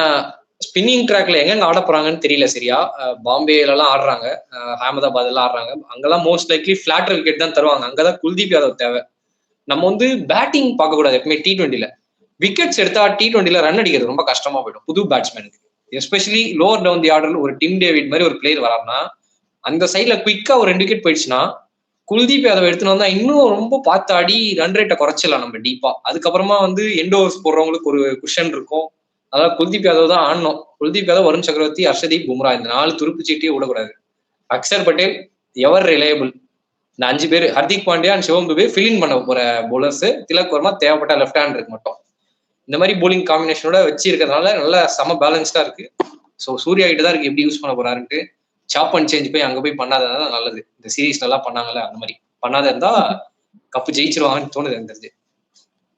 ஸ்பின்னிங் ட்ராக்ல எங்க ஆட போறாங்கன்னு தெரியல சரியா. பாம்பேல எல்லாம் ஆடுறாங்க, அகமதாபாத் எல்லாம் ஆடுறாங்க. அங்கெல்லாம் மோஸ்ட் லைக்லி ஃபிளாட்டர் விக்கெட் தான் தருவாங்க. அங்கதான் குல்தீப் யாதவ் தேவை. நம்ம வந்து பேட்டிங் பார்க்க கூடாது எப்பவுமே T20ல. விக்கெட்ஸ் எடுத்தா T20ல ரன் அடிக்கிறது ரொம்ப கஷ்டமா போயிடும் புது பேட்ஸ்மேனுக்கு. எஸ்பெஷலி லோவர் டவுன் தி ஆர்டர்ல ஒரு டிம் டேவிட் மாதிரி ஒரு பிளேயர் வராருன்னா அந்த சைட்ல குயிக்கா ஒரு 2 விக்கெட் போயிடுச்சுன்னா குல்தீப் யாதவ் எடுத்துன்னு வந்தா இன்னும் ரொம்ப பார்த்து ஆடி ரன் ரேட்டை குறைச்சிடலாம் நம்ம டீப்பா. அதுக்கப்புறமா வந்து எண்ட் ஓவர்ஸ் போடுறவங்களுக்கு ஒரு குஷன் இருக்கும். அதாவது குல்தீப் யாதவ் தான் ஆடணும். குல்தீப் யாதவ், வருண் சக்கரவர்த்தி, ஹர்ஷதீப், பும்ரா இந்த 4 துருப்பு சீட்டியே விடக்கூடாது. Axar Patel ever reliable. இந்த 5 பேர் Hardik Pandya and Shivam Dube fill in பண்ண போற போலர்ஸ். திலக் வர்மா தேவைப்பட்ட லெஃப்ட் ஹேண்டருக்கு மட்டும். இந்த மாதிரி போலிங் காம்பினேஷனோட வச்சு இருக்கிறதுனால நல்லா செம பேலன்ஸ்டா இருக்கு. ஸோ சூர்யா கிட்ட தான் இருக்கு எப்படி யூஸ் பண்ண போறாருன்ட்டு. சாப் அண்ட் சேஞ்ச் போய் அங்க போய் பண்ணாதான் நல்லது. இந்த சீரீஸ் நல்லா பண்ணாங்கல்ல அந்த மாதிரி பண்ணாத இருந்தா கப்பு ஜெயிச்சிருவாங்கன்னு தோணுது எனக்கு தெரிஞ்சு.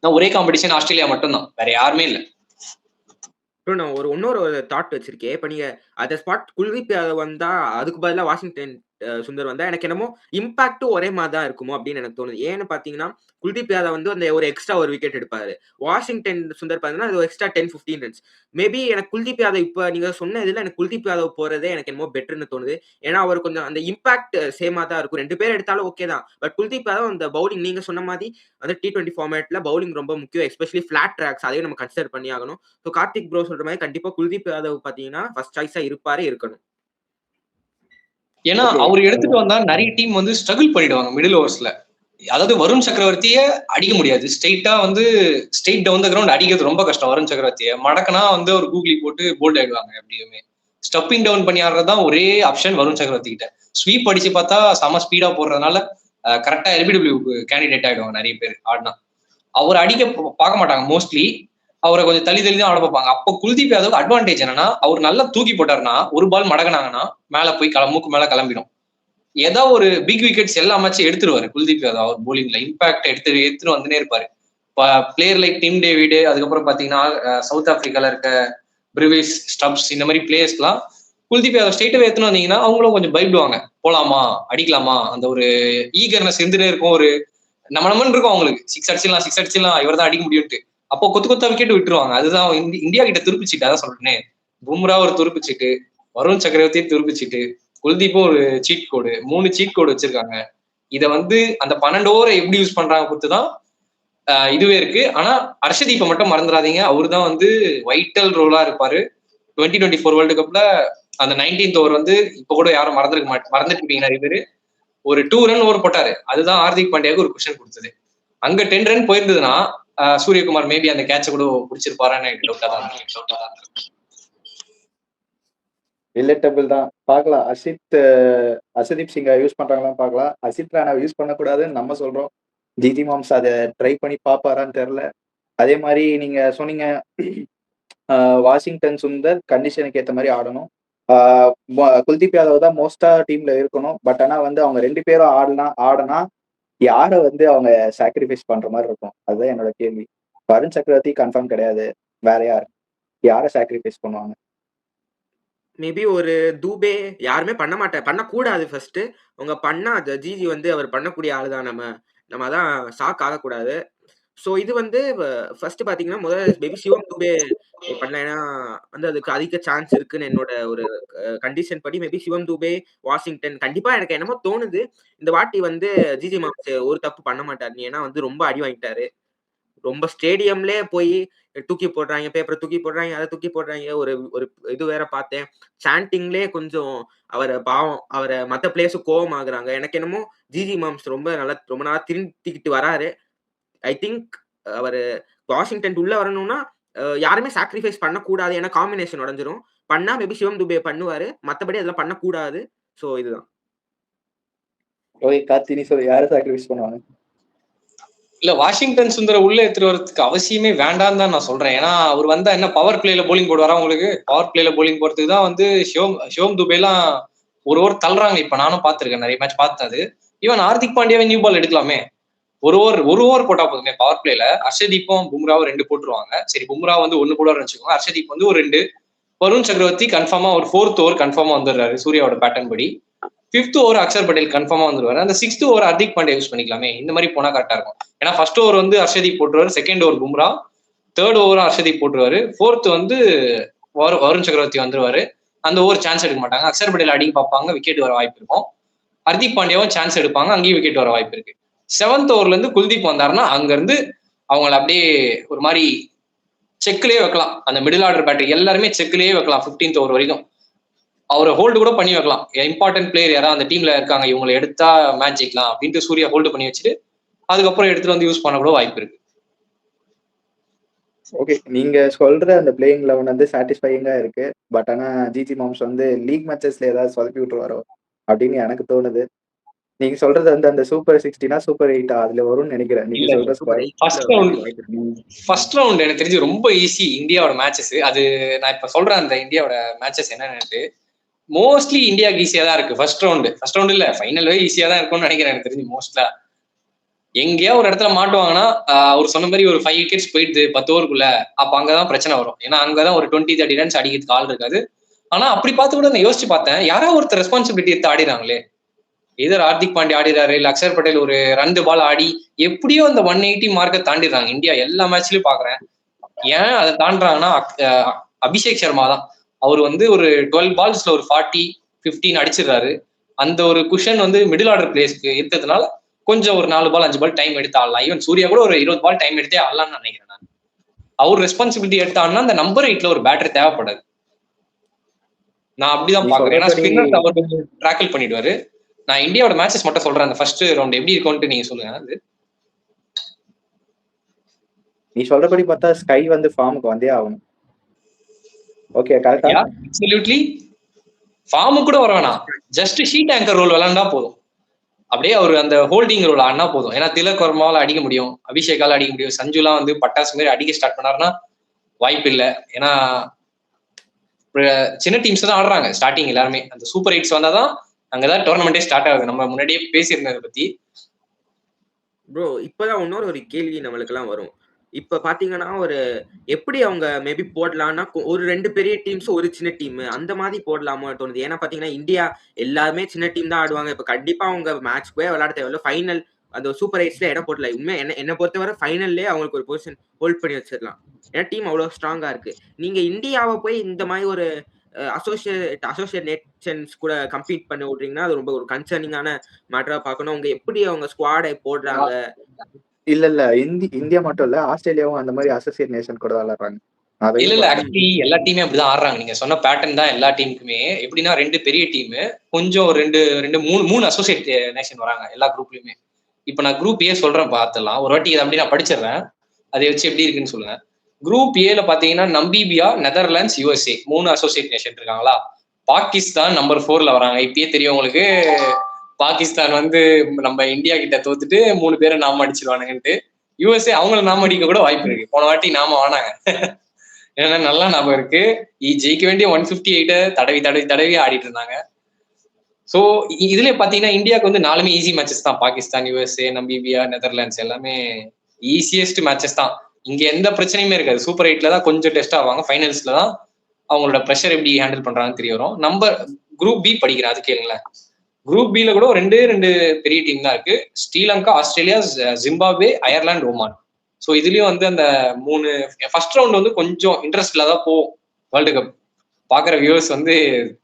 நான் ஒரே காம்படிஷன் ஆஸ்திரேலியா மட்டும்தான், வேற யாருமே இல்லை. நான் இன்னொரு தாட் வச்சிருக்கேன். இப்ப நீங்க அந்த ஸ்பாட் குல்தீப் யாதவ் வந்தா அதுக்கு பதிலா வாஷிங்டன் சுந்தர் வந்தா எனக்கு என்னமோ இம்பாக்டும் ஒரே மாதிரி தான் இருக்குமோ அப்படின்னு எனக்கு தோணுது. ஏன்னு பாத்தீங்கன்னா குல்தீப் யாதவ் வந்து அந்த ஒரு எக்ஸ்ட்ரா ஒரு விக்கெட் எடுப்பாரு. வாஷிங்டன் சுந்தர் பாத்தீங்கன்னா அது எக்ஸ்ட்ரா 10-15 ரன்ஸ். மேபி எனக்கு குல்தீப் யாதவ் இப்ப நீங்க சொன்ன இதுல எனக்கு குல்தீப் யாதவ் போறதே எனக்கு என்னமோ பெட்டர்னு தோணுது. ஏன்னா அவர் கொஞ்சம் அந்த இம்பாக்ட் சேமா தான் இருக்கும். 2 பேர் எடுத்தாலும் ஓகே தான். பட் குல்தீப் யாதவ் அந்த பவுலிங் நீங்க சொன்ன மாதிரி அந்த T20 ஃபார்மேட்ல பவுலிங் ரொம்ப முக்கியம். எஸ்பெஷலி ஃபிளாட் ட்ராக்ஸ் அதையும் நம்ம கன்சிடர் பண்ணி ஆகணும். ஸோ கார்த்திக் ப்ரோ சொல்ற மாதிரி கண்டிப்பா குல்தீப் யாதவ் பாத்தீங்கன்னா ஃபர்ஸ்ட் சாய்ஸா இருக்கணும். ஏன்னா அவர் எடுத்துட்டு வந்தா நிறைய டீம் வந்து ஸ்ட்ரகிள் பண்ணிடுவாங்க மிடில் ஓவர்ஸ்ல. அதாவது வருண் சக்கரவர்த்தியை அடிக்க முடியாது. ஸ்ட்ரெயிட்டா வந்து ஸ்ட்ரெயிட் டவுன் த கிரவுண்ட் அடிக்கிறது ரொம்ப கஷ்டம். வருண் சக்கரவர்த்தியை மடக்கனா வந்து ஒரு கூகுளி போட்டு போல்ட் ஆயிடுவாங்க. எப்படியுமே ஸ்டப்பிங் டவுன் பண்ணி ஆடுறதுதான் ஒரே ஆப்ஷன் வருண் சக்கரவர்த்தி கிட்ட. ஸ்வீப் அடிச்சு பார்த்தா செம ஸ்பீடா போடுறதுனால கரெக்டா LBW கேண்டிடேட் ஆயிடுவாங்க நிறைய பேர் ஆடினா. அவர் அடிக்க பார்க்க மாட்டாங்க மோஸ்ட்லி. அவரை கொஞ்சம் தள்ளி தான் ஆட பார்ப்பாங்க. அப்போ குல்தீப் யாதவ் அட்வான்டேஜ் என்னன்னா அவர் நல்லா தூக்கி போட்டாருன்னா ஒரு பால் மடங்கினாங்கன்னா மேல போய் மூக்கு மேல கிளம்பிடும். ஏதோ ஒரு பிக் விக்கெட்ஸ் எல்லா மேட்சும் எடுத்துருவாரு குல்தீப் யாதவ். அவர் போலிங்ல இம்பாக்ட் எடுத்துட்டு வந்துனே இருப்பாரு. பிளேயர் லைக் டிம் டேவிட், அதுக்கப்புறம் பாத்தீங்கன்னா சவுத் ஆப்பிரிக்கால இருக்க பிரிவிஸ், ஸ்டப்ஸ் இந்த மாதிரி பிளேயர்ஸ் எல்லாம் குல்தீப் யாதவ் ஸ்ட்ரெயிட்டாவே எடுத்துன்னு வந்தீங்கன்னா அவங்களும் கொஞ்சம் பயப்படுவாங்க. போலாமா அடிக்கலாமா அந்த ஒரு ஈகர்னஸ் இருந்துட்டே இருக்கும். ஒரு நம்ம இருக்கும் அவங்களுக்கு சிக்ஸ் அடிச்சிடலாம் இவர் தான் அடிக்க முடியும்ட்டு. அப்போ கொத்தா விக்கெட் விட்டுருவாங்க. அதுதான் இந்தியா கிட்ட துருப்பிச்சிட்டு. அதான் சொல்றேனே, பும்ரா ஒரு துருப்பிச்சிட்டு, வருண் சக்கரவர்த்தி துருப்பிச்சிட்டு, குல்தீப்பும் ஒரு சீட் கோடு, 3 சீட் கோடு வச்சிருக்காங்க. இதை வந்து அந்த 12 ஓவரை எப்படி யூஸ் பண்றாங்க பொறுத்துதான் இதுவே இருக்கு. ஆனா ஹர்ஷதீப்பை மட்டும் மறந்துடாதீங்க. அவரு தான் வந்து வைட்டல் ரோலா இருப்பாரு 2024 வேர்ல்டு கப்ல. அந்த 19th ஓவர் வந்து இப்ப கூட யாரும் மறந்துட்டு இருப்பீங்க நிறைய பேரு. ஒரு 2 ரன் ஓவர் போட்டாரு. அதுதான் ஹார்திக் பாண்டியாவுக்கு ஒரு குஷன் கொடுத்தது. அங்க 10 ரன் போயிருந்ததுன்னா சூரியகுமார் மேபி அந்த கேட்ச கூட பிடிச்சிருப்பாரான்னு எனக்கு டவுட்டா தான். ரிலேட்டபிள் தான். பார்க்கலாம். அர்ஷதீப் சிங்கை யூஸ் பண்றாங்களான்னு பார்க்கலாம். அசித் ராணாவை யூஸ் பண்ணக்கூடாதுன்னு நம்ம சொல்றோம். ஜிஜி மாம்ஸ் அதை ட்ரை பண்ணி பார்ப்பாரான்னு தெரியல. அதே மாதிரி நீங்க சொன்னீங்க வாஷிங்டன் சுந்தர் கண்டிஷனுக்கு ஏற்ற மாதிரி ஆடணும். குல்தீப் யாதவ் தான் மோஸ்டா டீம்ல இருக்கணும். பட் ஆனா வந்து அவங்க 2 பேரும் ஆடினா யார வந்து அவங்க சாக்ரிஃபைஸ் பண்ற மாதிரி இருக்கும்? அதுதான் என்னோட கேள்வி. வருண் சக்கரவர்த்தி கன்ஃபார்ம் கிடையாது. வேற யார்? யார சாக்ரிஃபைஸ் பண்ணுவாங்க? மேபி ஒரு தூபே யாருமே பண்ணக்கூடாது ஃபர்ஸ்ட். அவங்க பண்ணா ஜிஜி வந்து அவர் பண்ணக்கூடிய ஆளு தான். நம்ம அதான் ஷாக் ஆகக்கூடாது. ஸோ இது வந்து ஃபர்ஸ்ட் பாத்தீங்கன்னா முதல்ல மேபி சிவம் தூபே பண்ணலைன்னா வந்து அதுக்கு அதிக சான்ஸ் இருக்குன்னு என்னோட ஒரு கண்டிஷன் படி மேபி சிவம் தூபே, வாஷிங்டன் கண்டிப்பா எனக்கு என்னமோ தோணுது. இந்த வாட்டி வந்து ஜிஜி மாம்ஸ் ஒரு தப்பு பண்ண மாட்டாரு. ஏன்னா வந்து ரொம்ப அடி வாங்கிட்டாரு. ரொம்ப ஸ்டேடியம்லயே போய் தூக்கி போடுறாங்க, பேப்பர தூக்கி போடுறாங்க, அத தூக்கி போடுறாங்க. ஒரு ஒரு இது வேற பார்த்தேன். சாண்டிங்லயே கொஞ்சம் பாவம் மத்த பிளேயர்ஸும் கோவமாகுறாங்க. எனக்கு என்னமோ ஜிஜி மாம்ஸ் ரொம்ப நாளா திருந்திக்கிட்டு வராரு. ஐ திங்க் அவரு வாஷிங்டன் உள்ள வரணும்னா யாருமே சாக்ரிஃபைஸ் பண்ணக்கூடாது. ஏன்னா காம்பினேஷன் உடைஞ்சிரும். பண்ணா மேபி சிவம் துபே பண்ணுவாரு. மத்தபடி அதெல்லாம் பண்ணக்கூடாது. ஸோ இதுதான். ஓகே கார்த்தி, நீ சொல்லு, யார சாக்ரிஃபைஸ் பண்ணுவாங்க? இல்ல வாஷிங்டன் சுந்தர உள்ள எடுத்துட்டு வரதுக்கு அவசியமே வேண்டாம்னு தான் நான் சொல்றேன். ஏன்னா அவர் வந்தா என்ன பவர் பிளேல போலிங் போடுவாரா? உங்களுக்கு பவர் பிளேல போலிங் போறதுக்கு தான் வந்து சிவம் துபேலாம் ஒரு ஓவர் தள்ளுறாங்க. இப்ப நானும் பாத்துருக்கேன், நிறைய மேட்ச் பார்த்தது. ஈவன் ஹார்திக் பாண்டியாவே நியூ பால் எடுக்கலாமே. ஒரு ஓவர் போட்டா போதுமே பவர் பிளேல. ஹர்ஷதீப்பும் பும்ராவும் 2 போட்டுருவாங்க. சரி, பும்ரா வந்து 1 போடுவாருன்னு வச்சுக்கோங்க. ஹர்ஷதீப் வந்து ஒரு 2. வருண் சக்கரவர்த்தி கன்ஃபார்மா ஒரு 4th ஓவர் கன்ஃபார்மா வந்துடுறாரு சூர்யாவோட பேட்டர்ன் படி. 5th ஓவர் அக்ஷர் பட்டேல் கன்ஃபார்மா வந்துருவாரு. அந்த 6th over Hardik Pandya use பண்ணிக்கலாமே. இந்த மாதிரி போனா கரெக்டா இருக்கும். ஏன்னா ஃபர்ஸ்ட் ஓவர் வந்து ஹர்ஷதீப் போட்டுருவாரு, 2nd over Bumrah, 3rd over Harshdeep போட்டுருவாரு, 4th வந்து வருண் சக்கரவர்த்தி வந்துருவாரு. அந்த ஓவர் சான்ஸ் எடுக்க மாட்டாங்க. அக்ஷர் பட்டேல் அடிக்க பார்ப்பாங்க, விக்கெட் வர வாய்ப்பு இருக்கும். ஹர்திக் பாண்டியாவும் சான்ஸ் எடுப்பாங்க, அங்கேயும் விக்கெட் வர வாய்ப்பு இருக்கு. 7th ஓவர்ல இருந்து குல்தீப் வந்தாருன்னா அங்க இருந்து அவங்களை அப்படியே ஒரு மாதிரி செக்லயே வைக்கலாம். அந்த மிடில் ஆர்டர் பேட்டர் எல்லாருமே செக்லயே வைக்கலாம் 15th ஓவர் வரைக்கும். அவரை ஹோல்டு கூட பண்ணி வைக்கலாம். இம்பார்ட்டன்ட் பிளேயர் யாராவது அந்த டீம்ல இருக்காங்க, இவங்களை எடுத்தா மேட்ச் ஜெயிக்கலாம் அப்படின்ட்டு சூர்யா ஹோல்டு பண்ணி வச்சுட்டு அதுக்கப்புறம் எடுத்துட்டு வந்து யூஸ் பண்ண கூட வாய்ப்பு இருக்கு. ஓகே, நீங்க சொல்ற அந்த பிளேயிங் 11 வந்து சாட்டிஸ்ஃபையிங்கா இருக்கு. பட் ஆனா ஜிஜி மாம்ஸ் வந்து லீக் மேட்சஸ்ல ஏதாவது சொதப்பி விட்டுருவாரோ அப்படின்னு எனக்கு தோணுது. நீங்க சொல்றது வந்து அந்த சூப்பர் 16 சூப்பர் 8 அதுல வரும்னு நினைக்கிறேன். நீங்க சொல்ற ஸ்குவாட் ஃபர்ஸ்ட் ரவுண்ட் எனக்கு தெரிஞ்சு ரொம்ப ஈஸி இந்தியாவோட மேட்சஸ். அது நான் இப்ப சொல்றேன் அந்த இந்தியாவோட மேட்சஸ் என்னன்னு. மோஸ்ட்லி இந்தியாவுக்கு ஈஸியா தான் இருக்கு. ஃபர்ஸ்ட் ரவுண்ட் இல்ல, ஃபைனலே ஈஸியா தான் இருக்கும்னு நினைக்கிறேன் எனக்கு தெரிஞ்சு. மோஸ்ட்லா எங்கேயா ஒரு இடத்துல மாட்டுவாங்கன்னா அவர் சொன்ன மாதிரி ஒரு 5 விக்கெட்ஸ் போயிடுது 10 ஓவருக்குள்ள, அப்ப அங்கதான் பிரச்சனை வரும். ஏன்னா அங்கதான் ஒரு 20-30 ரன்ஸ் அடிக்கிறதுக்கு ஆள் இருக்காது. ஆனா அப்படி பார்த்து கூட நான் யோசிச்சு பார்த்தேன், யாராவது ஒருத்தர் ரெஸ்பான்சிபிலிட்டி எடுத்து ஆடிறாங்களே. இதர் ஹார்திக் பாண்டியா ஆடிறாரு, இல்ல அக்ஷர் பட்டேல் ஒரு 2 பால் ஆடி எப்படியோ அந்த 180 மார்க்கை தாண்டிடுறாங்க. இந்தியா எல்லா மேட்ச்லயும் பாக்குறேன். ஏன் அதை தாண்டுறாங்கன்னா அபிஷேக் சர்மா தான். அவர் வந்து ஒரு 12 பால்ஸ்ல ஒரு 40-15 அடிச்சிடுறாரு. அந்த ஒரு குஷன் வந்து மிடில் ஆர்டர் பிளேஸ்க்கு இருக்கிறதுனால கொஞ்சம் ஒரு 4 பால் 5 பால் டைம் எடுத்து ஆடலாம். ஈவன் சூர்யா கூட ஒரு 20 பால் டைம் எடுத்தே ஆடலாம்னு நினைக்கிறேன் நான். அவர் ரெஸ்பான்சிபிலிட்டி எடுத்தாங்கன்னா அந்த நம்பர் 8ல ஒரு பேட்டர் தேவைப்படாது. நான் அப்படிதான் பாக்குறேன். ஏன்னா ஸ்பின்னர்ஸ் அவர் ட்ராக்கிள் பண்ணிடுவாரு. நான் இந்தியாவோட மேட்சஸ் மட்டும் சொல்றேன். அந்த ஃபர்ஸ்ட் ரவுண்ட் எப்படி இருக்கும்னு நீங்க சொல்லுங்க. நீ சொல்றபடி பார்த்தா ஸ்கை வந்து ஃபார்முக்கு வந்தே ஆகணும். ஓகே, கரெக்ட்டா? அப்சல்யூட்லி. ஃபார்முக்கு கூட வர வேணாம், ஜஸ்ட் ஷீட் ஆங்கர் ரோல் விளையாண்டா போதும். அப்படியே அவர் அந்த ஹோல்டிங் ரோல் ஆடினா போதும். ஏன்னா திலக் வர்மாவால அடிக்க முடியும், அபிஷேகால அடிக்க முடியும், சஞ்சுலாம் வந்து பட்டாசு மாதிரி அடிக்க ஸ்டார்ட் பண்ணாருன்னா வாய்ப்பு இல்லை. ஏன்னா சின்ன டீம்ஸ் தான் ஆடுறாங்க ஸ்டார்டிங் எல்லாருமே. அந்த சூப்பர் 8s வந்தாதான் அங்கதான் டோர்னமெண்டே ஸ்டார்ட் ஆகுது. நம்ம முன்னாடியே பேசியிருந்ததை பத்தி. ப்ரோ இப்பதான் ஒரு கேள்வி நம்மளுக்கு எல்லாம் வரும். இப்ப பாத்தீங்கன்னா ஒரு எப்படி அவங்க மேபி போடலாம்னா ஒரு 2 பெரிய டீம்ஸ் ஒரு சின்ன டீம் அந்த மாதிரி போடலாமோ தோணுது. ஏன்னா பாத்தீங்கன்னா இந்தியா எல்லாருமே சின்ன டீம் தான் ஆடுவாங்க. இப்ப கண்டிப்பா அவங்க மேட்ச் போய் விளையாட தேவையில்ல. ஃபைனல் அந்த சூப்பர் 8ஸ்ல இடம் போடல. உண்மை என்ன பொறுத்தவரை ஃபைனல்லே அவங்களுக்கு ஒரு பொசிஷன் ஹோல்ட் பண்ணி வச்சிடலாம். ஏன்னா டீம் அவ்வளவு ஸ்ட்ராங்கா இருக்கு. நீங்க இந்தியாவை போய் இந்த மாதிரி ஒரு அசோசியேட் நேஷன்ஸ் கூட கம்பீட் பண்ணி விடுறீங்கன்னா அது ரொம்ப ஒரு கன்சர்னிங்கான மேட்டரா பார்க்கணும். அவங்க எப்படி அவங்க ஸ்குவாடை போடுறாங்க. இல்ல இந்தியா மட்டும் இல்ல, ஆஸ்திரேலியாவும் அந்த மாதிரி அசோசியேட் நேஷன் கூட விளையாடுறாங்க. இல்ல ஆக்சுவலி எல்லா டீமே அப்படிதான் ஆடுறாங்க. நீங்க சொன்ன பேட்டர்ன் தான் எல்லா டீமுக்குமே. எப்படின்னா 2 பெரிய டீம் கொஞ்சம் 2-3 அசோசியேட் நேஷன் வராங்க எல்லா குரூப்லயுமே. இப்ப நான் குரூப் ஏ சொல்றேன் பார்த்துலாம். ஒரு வாட்டி அப்படி நான் படிச்சிடுறேன், அதை வச்சு எப்படி இருக்குன்னு சொல்லுங்க. குரூப் ஏல பாத்தீங்கன்னா நம்பீபியா, நெதர்லாண்ட்ஸ், USA 3 அசோசியேட் நேஷன் இருக்காங்களா. பாகிஸ்தான் நம்பர் 4ல வராங்க. இப்பயே தெரியும் உங்களுக்கு, பாகிஸ்தான் வந்து நம்ம இந்தியா கிட்ட தோத்துட்டு 3 பேரை நாம அடிச்சிருவானுங்கன்ட்டு. USA அவங்கள நாம அடிக்க கூட வாய்ப்பு இருக்கு. போன வாட்டி நாம ஆனாங்க. ஏன்னா நல்லா ஞாபகம் இருக்கு, ஜெயிக்க வேண்டிய 158 தடவி ஆடிட்டு இருந்தாங்க. ஸோ இதுல பாத்தீங்கன்னா இந்தியாவுக்கு வந்து 4மே ஈஸி மேட்சஸ் தான். பாகிஸ்தான், யூஎஸ்ஏ, நமீபியா, நெதர்லாண்ட்ஸ் எல்லாமே ஈஸியஸ்ட் மேட்சஸ் தான். இங்க எந்த பிரச்சனையுமே இருக்காது. சூப்பர் 8ல தான் கொஞ்சம் டெஸ்ட் ஆவாங்க. ஃபைனல்ஸ்ல தான் அவங்களோட ப்ரெஷர் எப்படி ஹேண்டில் பண்றாங்கன்னு தெரிய வரும். நம்பர் குரூப் பி படிக்கிறேன், அது கேளுங்களேன். குரூப் பில கூட ரெண்டு பெரிய டீம் தான் இருக்கு. Sri Lanka, Australia, Zimbabwe, Ireland, Oman. So இதுலயும் வந்து அந்த 3 ஃபர்ஸ்ட் ரவுண்ட் வந்து கொஞ்சம் இன்ட்ரெஸ்ட்ல தான் போகும். வேர்ல்டு கப் பாக்குற வியூவர்ஸ் வந்து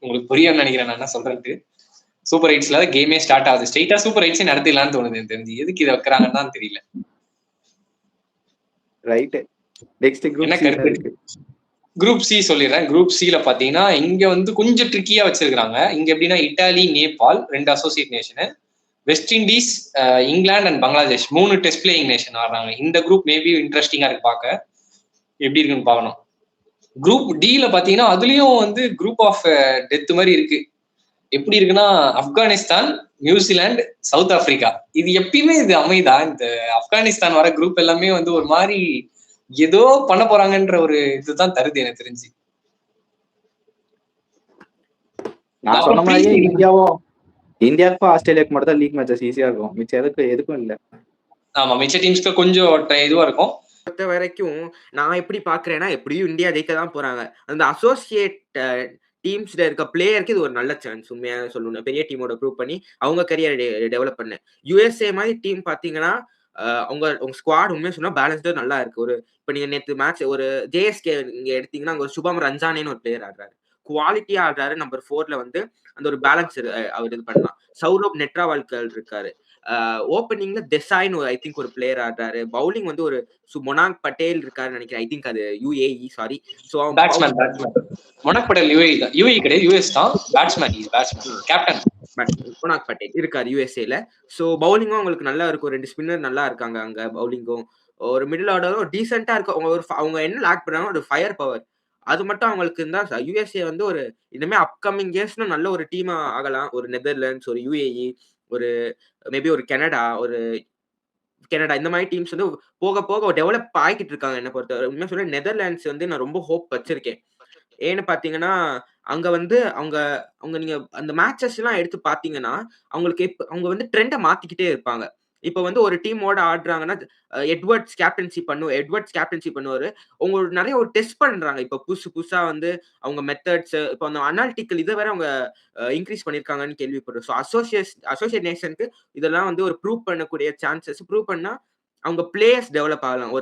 உங்களுக்கு புரியும்னு நினைக்கிறேன் நான் என்ன சொல்றேன்ட்டு. சூப்பர் 8ஸ்ல தான் கேமே ஸ்டார்ட் ஆகுது. ஸ்ட்ரெயிட்டா சூப்பர் 8 நடத்திடலாம்னு தோணுது எனக்கு தெரிஞ்சு. எதுக்கு இதை வைக்கிறாங்கன்னு தான் தெரியல. ரைட். நெக்ஸ்ட் என்ன குரூப் சி கருத்து? இருக்கு. குரூப் சி சொல்லிடுறேன். குரூப் சில பாத்தீங்கன்னா இங்க வந்து கொஞ்சம் ட்ரிக்கியா வச்சிருக்காங்க. இங்க எப்படின்னா Italy, Nepal 2 associate nation, west Indies, England and Bangladesh 3 test playing nation ஆடுறாங்க. இந்த குரூப் மேபி இன்ட்ரெஸ்டிங்கா இருக்கு பார்க்க. எப்படி இருக்குன்னு பார்க்கணும். குரூப் டில பாத்தீங்கன்னா அதுலயும் வந்து குரூப் ஆஃப் டெத் மாதிரி இருக்கு. எப்படி இருக்குன்னா ஆப்கானிஸ்தான், நியூசிலாந்து, சவுத் ஆப்பிரிக்கா. இது எப்பயுமே இது அமைதா? இந்த ஆப்கானிஸ்தான் வர குரூப் எல்லாமே வந்து ஒரு மாதிரி ஏதோ பண்ண போறாங்கன்ற ஒரு இதுதான் தருது எனக்கு தெரிஞ்சு. நான் சொன்ன மாதிரியே இந்தியாவுக்கும் ஆஸ்திரேலியாவுக்கு மட்டும் தான் லீக் மேட்சஸ் ஈஸியா இருக்கும். மிச்சம் எதுக்கும் இல்ல. ஆமா, மிச்ச டீம்ஸ்க்கு கொஞ்சம் இதுவா இருக்கும். பொறுத்த வரைக்கும் நான் எப்படி பாக்குறேன்னா, எப்படியும் இந்தியா ஜெயிக்க தான் போறாங்க. அந்த அசோசியேட் டீம்ஸ்ல இருக்க பிளேயருக்கு இது ஒரு நல்ல சான்ஸ். உண்மையா சொல்லணும், பெரிய டீமோட ப்ரூவ் பண்ணி அவங்க கரியர் டெவலப் பண்ண. யுஎஸ்ஏ மாதிரி டீம் பாத்தீங்கன்னா உங்க ஸ்குவாட் உண்மையா சொன்னா பேலன்ஸ்டா நல்லா இருக்கு. இப்ப நீங்க நேத்து மேட்ச் ஒரு ஜேஎஸ்கே நீங்க எடுத்தீங்கன்னா அங்க ஒரு சுபம் ரஞ்சானேன்னு ஒரு பிளேயர் ஆடுறாரு. குவாலிட்டியா ஆடுறாரு. நம்பர் 4ல வந்து அந்த ஒரு பேலன்ஸ் அவர் இது பண்ணலாம். சௌரப் நெட்ராவால்கர் இருக்காரு. ஓப்பனிங்ல தெசாய்னு ஐ திங்க் ஒரு பிளேயர் ஆடுறாரு. பவுலிங் வந்து ஒரு மொனாக் பட்டேல் இருக்காருன்னு நினைக்கிறேன். ஐ திங்க் அது UAE sorry. So batsman Monank Patel UAE தான். யுஏஇ கிடையாது, யுஎஸ் தான். பேட்ஸ்மேன் கேப்டன் மொனாக் பட்டேல் இருக்காரு யுஎஸ்ஏல. சோ பவுலிங்கும் உங்களுக்கு நல்லா இருக்கும். 2 ஸ்பின்னர் நல்லா இருக்காங்க அங்க. பவுலிங்கும் ஒரு மிடில் ஆர்டரும் டீசென்ட்டா இருக்கு. அவங்க என்ன லாக் பண்றாங்க ஒரு ஃபயர் பவர். அது மட்டும் அவங்களுக்கு இருந்தா யுஎஸ்ஏ வந்து ஒரு இனிமே அப்கமிங் இயர்ஸ்ல நல்ல ஒரு டீமா ஆகலாம். ஒரு நெதர்லாண்ட்ஸ், ஒரு யுஏஇ, ஒரு மேபி ஒரு கனடா இந்த மாதிரி டீம்ஸ் வந்து போக போக டெவலப் ஆகிட்டு இருக்காங்க. என்ன பொறுத்தவரை உண்மையா சொல்ல நெதர்லாண்ட்ஸ் வந்து நான் ரொம்ப ஹோப் வச்சிருக்கேன். ஏன்னு பாத்தீங்கன்னா அங்க வந்து அவங்க நீங்க அந்த மேட்சஸ் எல்லாம் எடுத்து பாத்தீங்கன்னா அவங்களுக்கு அவங்க வந்து ட்ரெண்ட மாத்திக்கிட்டே இருப்பாங்க. இப்ப வந்து ஒரு டீமோட ஆடுறாங்கன்னா எட்வர்ட்ஸ் கேப்டன்சி பண்ணுவாரு. அவங்க நிறைய ஒரு டெஸ்ட் பண்றாங்க. இப்ப புதுசா வந்து அவங்க மெத்தட்ஸ் இப்ப அந்த அனாலிட்டிக்கல் இதை வேற அவங்க இன்க்ரீஸ் பண்ணிருக்காங்கன்னு கேள்விப்படுறோம். ஸோ அசோசியேட் நேஷனுக்கு இதெல்லாம் வந்து ஒரு ப்ரூவ் பண்ணக்கூடிய சான்சஸ். ப்ரூவ் பண்ணா அவங்க பிளேயர்ஸ் டெவலப் ஆகலாம்.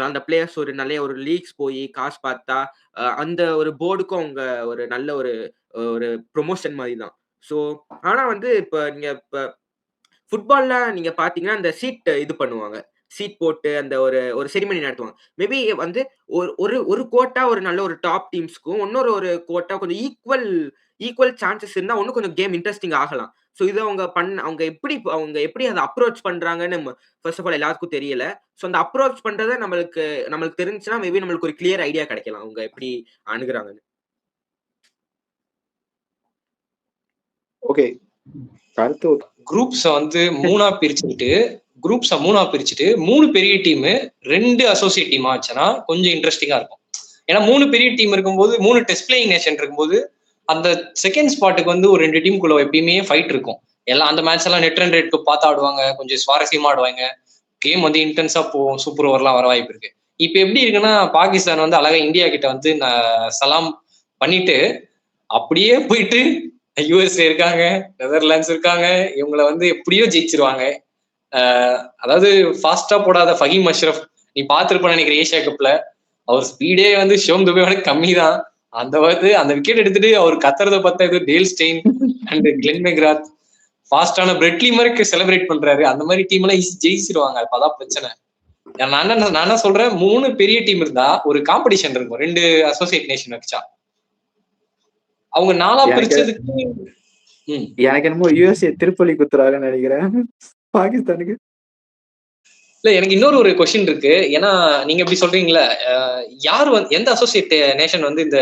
அந்த பிளேயர்ஸ் ஒரு நல்ல ஒரு லீக்ஸ் போய் காசு பார்த்தா அந்த ஒரு போர்டுக்கும் அவங்க ஒரு நல்ல ஒரு ப்ரொமோஷன் மாதிரி தான். ஸோ ஆனா வந்து நீங்க ஃபுட்பால்ல நீங்க பாத்தீங்கன்னா அந்த சீட் இது பண்ணுவாங்க. சீட் போட்டு அந்த ஒரு செரிமனி நடத்துவாங்க. மேபி வந்து ஒரு கோட்டா ஒரு நல்ல ஒரு டாப் டீம்ஸ்க்கும் இன்னொரு கோட்டா கொஞ்சம் ஈக்குவல் சான்சஸ் இருந்தா இன்னும் கொஞ்சம் கேம் இன்ட்ரஸ்டிங் ஆகலாம். சோ இத அவங்க எப்படி அத அப்ரோச் பண்றாங்கன்னு ஃபர்ஸ்ட் ஆஃப் ஆல் எல்லாருக்கும் தெரியல. சோ அந்த அப்ரோச் பண்றத நம்மளுக்கு தெரிஞ்சுச்சுன்னா மேபி நம்மளுக்கு ஒரு கிளியர் ஐடியா கிடைக்கலாம். அவங்க எப்படி அணுகுறாங்கன்னு. ஓகே. அடுத்து குரூப்ஸை வந்து மூணா பிரிச்சுட்டு 3 பெரிய டீம் 2 அசோசியேட் டீமா வச்சனா கொஞ்சம் இன்ட்ரெஸ்டிங்கா இருக்கும். ஏன்னா 3 பெரிய டீம் இருக்கும்போது 3 டெஸ்ட் பிளேயிங் நேஷன் இருக்கும்போது அந்த செகண்ட் ஸ்பாட்டுக்கு வந்து ஒரு 2 டீமுக்குள்ள எப்பயுமே ஃபைட் இருக்கும். எல்லாம் அந்த மேட்ச் எல்லாம் நெட் ரன் ரேட்க்கு பார்த்து ஆடுவாங்க, கொஞ்சம் சுவாரஸ்யமா ஆடுவாங்க. கேம் வந்து இன்டென்ஸா போகும், சூப்பர் ஓவர்லாம் வர வாய்ப்பு இருக்கு. இப்ப எப்படி இருக்குன்னா பாகிஸ்தான் வந்து அழகா இந்தியா கிட்ட வந்து சலாம் பண்ணிட்டு அப்படியே போயிட்டு யூஎஸ்ஏ இருக்காங்க, நெதர்லாண்ட்ஸ் இருக்காங்க, இவங்களை வந்து எப்படியோ ஜெயிச்சிருவாங்க. அதாவது ஃபாஸ்டா போடாத ஃபஹீம் அஷ்ரஃப் நீ பாத்துருப்ப நினைக்கிற ஏசியா கப்ல அவர் ஸ்பீடே வந்து ஷிவம் துபேவோட கம்மி தான். அந்த விக்கெட் எடுத்துட்டு அவர் கத்துறத பார்த்தா இது Dale Steyn and Glenn McGrath ஃபாஸ்டான பிரெட்லி மாதிரி செலிப்ரேட் பண்றாரு. அந்த மாதிரி டீம் எல்லாம் ஜெயிச்சிருவாங்க. அப்பதான் பிரச்சனை. நான் என்ன சொல்றேன், 3 பெரிய டீம் இருந்தா ஒரு காம்படிஷன் இருக்கும் 2 அசோசியேட் நேஷன் வச்சா. அவங்க 4ஆ பிரிச்சதுக்கு எனக்கு என்னமோ யுஎஸ்ஏ திருப்பலி குத்துறாங்கன்னு நினைக்கிறேன் பாகிஸ்தானுக்கு. இல்ல, எனக்கு இன்னொரு ஒரு கொஸ்டின் இருக்கு. ஏன்னா நீங்க எப்படி சொல்றீங்களா, யாரு எந்த அசோசியேட் நேஷன் வந்து இந்த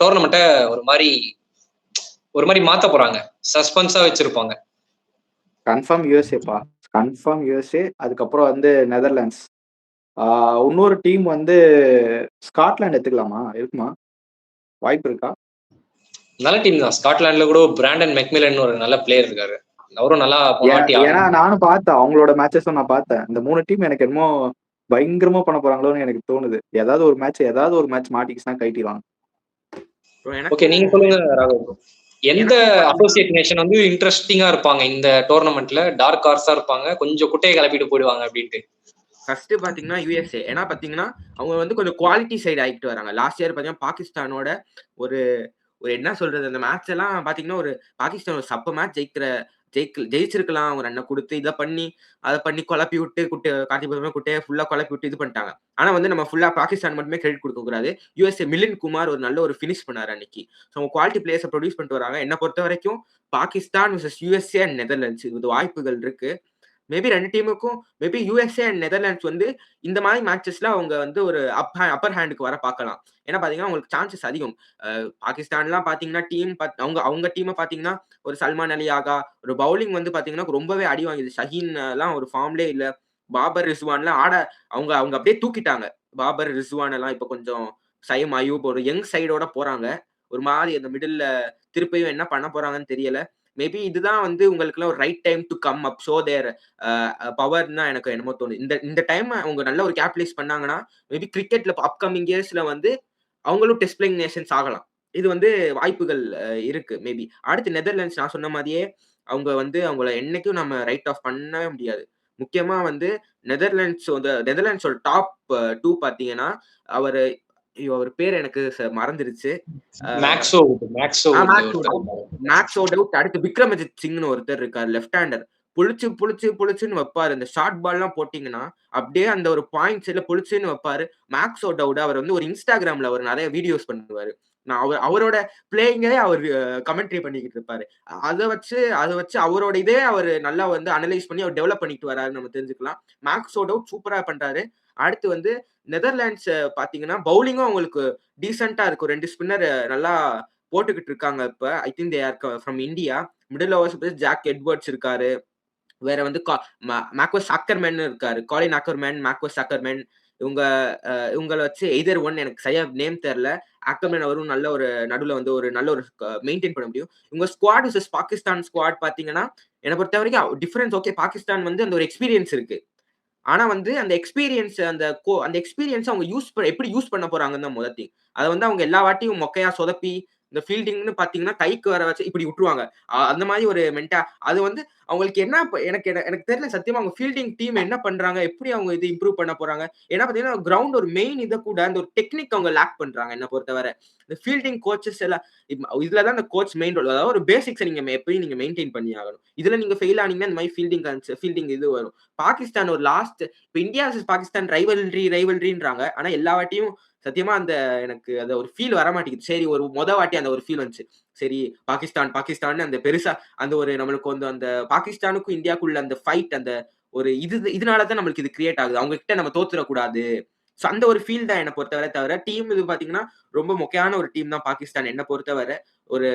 டோர்னமெண்ட்டை ஒரு மாதிரி மாத்த போறாங்க, சஸ்பென்ஸா வச்சிருப்பாங்க? கன்ஃபார்ம் யுஎஸ்ஏப்பா, கன்ஃபார்ம் யுஎஸ்ஏ. அதுக்கப்புறம் வந்து நெதர்லாண்ட்ஸ். இன்னொரு டீம் வந்து ஸ்காட்லாந்து எடுத்துக்கலாமா? இருக்குமா? வாய்ப்பு இருக்கா? நல்ல டீம் தான். ஸ்காட்லாண்ட்ல கூட பிராண்டன் மெக்மிலன் ஒரு நல்ல பிளேயர் இருக்காரு. அவரும் நல்லா போன வாட்டி ஏன்னா நானும் பார்த்தேன் அவங்களோட மேட்சஸும் நான் பார்த்தேன். இந்த 3 டீம் எனக்கு என்னமோ பயங்கரமா பண்ண போறாங்களோன்னு எனக்கு தோணுது. ஏதாவது ஒரு மேட்ச் மாட்டிக்கிச்சுன்னா கைட்டிடுவாங்க. ஓகே, நீங்க சொல்லுங்க ராகவ். எந்த அசோசியேட் நேஷன் வந்து இன்ட்ரெஸ்டிங்கா இருப்பாங்க இந்த டோர்னமெண்ட்ல? டார்க் ஹார்ஸா இருப்பாங்க, கொஞ்சம் குட்டையை கிளப்பிட்டு போயிடுவாங்க அப்படின்ட்டு. ஃபர்ஸ்ட் பாத்தீங்கன்னா யூஎஸ்ஏ. ஏன்னா பாத்தீங்கன்னா அவங்க வந்து கொஞ்சம் குவாலிட்டி சைடு ஆகிட்டு வராங்க. லாஸ்ட் இயர் பாத்தீங்கன்னா பாகிஸ்தானோட ஒரு ஒரு என்ன சொல்றது, அந்த மேட்ச் எல்லாம் பாத்தீங்கன்னா ஒரு பாகிஸ்தான் ஒரு சப்ப மேட்ச் ஜெயிச்சிருக்கலாம். அவங்க ரன்னை கொடுத்து இதை பண்ணி அதை பண்ணி குழப்பி விட்டு குட்டையை ஃபுல்லா குழப்பி விட்டு இது பண்ணிட்டாங்க. ஆனா வந்து நம்ம ஃபுல்லா பாகிஸ்தான் மட்டுமே கிரெடிட் கொடுக்க கூடாது. யூஎஸ்ஏ மிலின் குமார் ஒரு நல்ல ஒரு ஃபினிஷ் பண்ணாரு அன்னைக்கு. ஸோ அவங்க குவாலிட்டி பிளேயர்ஸை ப்ரொடியூஸ் பண்ணிட்டு வராங்க. என்ன பொறுத்த வரைக்கும் Pakistan vs USA and Netherlands இது வாய்ப்புகள் இருக்கு. மேபி 2 டீமுக்கும் மேபி யூஎஸ்ஏ அண்ட் நெதர்லாண்ட்ஸ் வந்து இந்த மாதிரி மேட்சஸ்ல அவங்க வந்து ஒரு அப்பர் ஹேண்டுக்கு வர பார்க்கலாம். ஏன்னா பாத்தீங்கன்னா உங்களுக்கு சான்சஸ் அதிகம். பாகிஸ்தான்லாம் பாத்தீங்கன்னா டீம் அவங்க டீமை பாத்தீங்கன்னா ஒரு சல்மான் அலி ஆகா ஒரு பவுலிங் வந்து பாத்தீங்கன்னா ரொம்பவே அடி வாங்குது. ஷஹீன் எல்லாம் ஒரு ஃபார்ம்லே இல்ல. பாபர் ரிஸ்வான்லாம் அவங்க அப்படியே தூக்கிட்டாங்க. பாபர் ரிஸ்வான் எல்லாம் இப்ப கொஞ்சம் சயம் அயூப் ஒரு யங் சைடோட போறாங்க. ஒரு மாதிரி அந்த மிடில்ல திருப்பியும் என்ன பண்ண போறாங்கன்னு தெரியல. மேபி இதுதான் வந்து உங்களுக்கு ஒரு right time to come up show there power தான் எனக்கு என்னமோ தோணுது. இந்த டைம் அவங்க நல்ல ஒரு கேபிட்டலைஸ் பண்ணாங்கன்னா மேபி கிரிக்கெட்ல அப்கமிங் இயர்ஸ்ல வந்து அவங்களும் டெஸ்ட் பிளேயிங் நேஷன்ஸ் ஆகலாம். இது வந்து வாய்ப்புகள் இருக்கு மேபி. அடுத்து நெதர்லாண்ட்ஸ் நான் சொன்ன மாதிரியே அவங்க வந்து அவங்கள என்னைக்கும் நம்ம ரைட் ஆஃப் பண்ணவே முடியாது. முக்கியமா வந்து நெதர்லாண்ட்ஸோட டாப் 2 பாத்தீங்கன்னா அவர் பேர் எனக்கு மறந்துருச்சு. மேக்ஸோ டவுட். அடுத்து விக்ரமஜித் சிங்னு ஒருத்தர் இருக்காரு, லெஃப்ட் ஹேண்டர். புளிச்சுன்னு வைப்பாரு. இந்த ஷார்ட் பால் எல்லாம் போட்டீங்கன்னா அப்படியே அந்த ஒரு பாயிண்ட் சைட்ல புளிச்சுன்னு வைப்பாரு. மேக்ஸோ டவுட் அவர் வந்து ஒரு இன்ஸ்டாகிராம்ல அவர் நிறைய வீடியோஸ் பண்ணுவாரு. நான் அவரோட பிளேயிங்கே அவர் கமெண்ட்ரி பண்ணிக்கிட்டு இருப்பாரு. அதை வச்சு அவரோட இதே அவர் நல்லா வந்து அனலைஸ் பண்ணி அவர் டெவலப் பண்ணிட்டு வராரு நம்ம தெரிஞ்சுக்கலாம். மேக்ஸோ டவுட் சூப்பரா பண்றாரு. அடுத்து வந்து நெதர்லாண்ட்ஸ் பாத்தீங்கன்னா பவுலிங்கும் அவங்களுக்கு டீசென்டா இருக்கு. 2 ஸ்பின்னர் நல்லா போட்டுக்கிட்டு இருக்காங்க. இப்ப I think they are from India. Middle overs Jack Edwards இருக்காரு. வேற வந்து மேக்வஸ் அக்கர்மேன் இருக்காரு. காலின் அக்கர்மேன், மேக்வஸ் அக்கர்மேன். இவங்களை வச்சு எய்தர் ஒன், எனக்கு சரியா நேம் தெரியல. அக்கர்மேன் அவரும் நல்ல ஒரு நடுவில் வந்து ஒரு நல்ல ஒரு மெயின்டைன் பண்ண முடியும். இவங்க ஸ்குவாட் vs பாகிஸ்தான் ஸ்குவாட் பாத்தீங்கன்னா என்னை பொறுத்த வரைக்கும் டிஃபரன்ஸ். ஓகே, பாகிஸ்தான் வந்து அந்த ஒரு எக்ஸ்பீரியன்ஸ் இருக்கு. ஆனா வந்து அந்த எக்ஸ்பீரியன்ஸ் அவங்க எப்படி யூஸ் பண்ண போறாங்கன்னு தான் முதல் திங். அதை வந்து அவங்க எல்லா வாட்டியும் மொக்கையா சொதப்பி இந்த ஃபீல்டிங்னு பாத்தீங்கன்னா கைக்கு வர வச்சு இப்படி விட்டுருவாங்க. அந்த மாதிரி ஒரு அது வந்து அவங்களுக்கு என்ன எனக்கு தெரியல சத்தியமா அவங்க ஃபீல்டிங் டீம் என்ன பண்றாங்க, எப்படி அவங்க இது இம்ப்ரூவ் பண்ண போறாங்க. ஏன்னா பாத்தீங்கன்னா கிரவுண்ட் ஒரு மெயின் இதை கூட அந்த ஒரு டெக்னிக் அவங்க லேக் பண்றாங்க. என்ன பொறுத்தவரை இந்த ஃபீல்டிங் கோச்சஸ் எல்லாம் இதுலதான் அந்த கோச் மெயின் ரோல். அதாவது ஒரு பேசிக்ஸ் நீங்க எப்பயும் நீங்க மெயின்டைன் பண்ணி ஆகணும். இதுல நீங்க ஃபெயில் ஆனீங்கன்னா இந்த மாதிரி ஃபீல்டிங் இது வரும். பாகிஸ்தான் ஒரு லாஸ்ட் இப்ப இந்தியா பாகிஸ்தான் ரைவல்ரின்றாங்க. ஆனா எல்லா வாட்டியும் சத்தியமா எனக்கு அந்த ஒரு ஃபீல் வர மாட்டேங்குது. சரி, ஒரு வாட்டி அந்த ஒரு ஃபீல் வந்துச்சு. சரி, பாகிஸ்தான் அந்த பெருசா அந்த ஒரு நம்மளுக்கு வந்து அந்த பாகிஸ்தானுக்கும் இந்தியாவுக்குள்ள அந்த ஃபைட் அந்த ஒரு இதனாலதான் நம்மளுக்கு இது கிரியேட் ஆகுது. அவங்க கிட்ட நம்ம தோத்துடக்கூடாது. சோ அந்த ஒரு ஃபீல் தான் என்ன பொறுத்தவரை. தவிர டீம் இது பாத்தீங்கன்னா ரொம்ப மொக்கையான ஒரு டீம் தான் பாகிஸ்தான் என்ன பொறுத்தவரை. ஒரு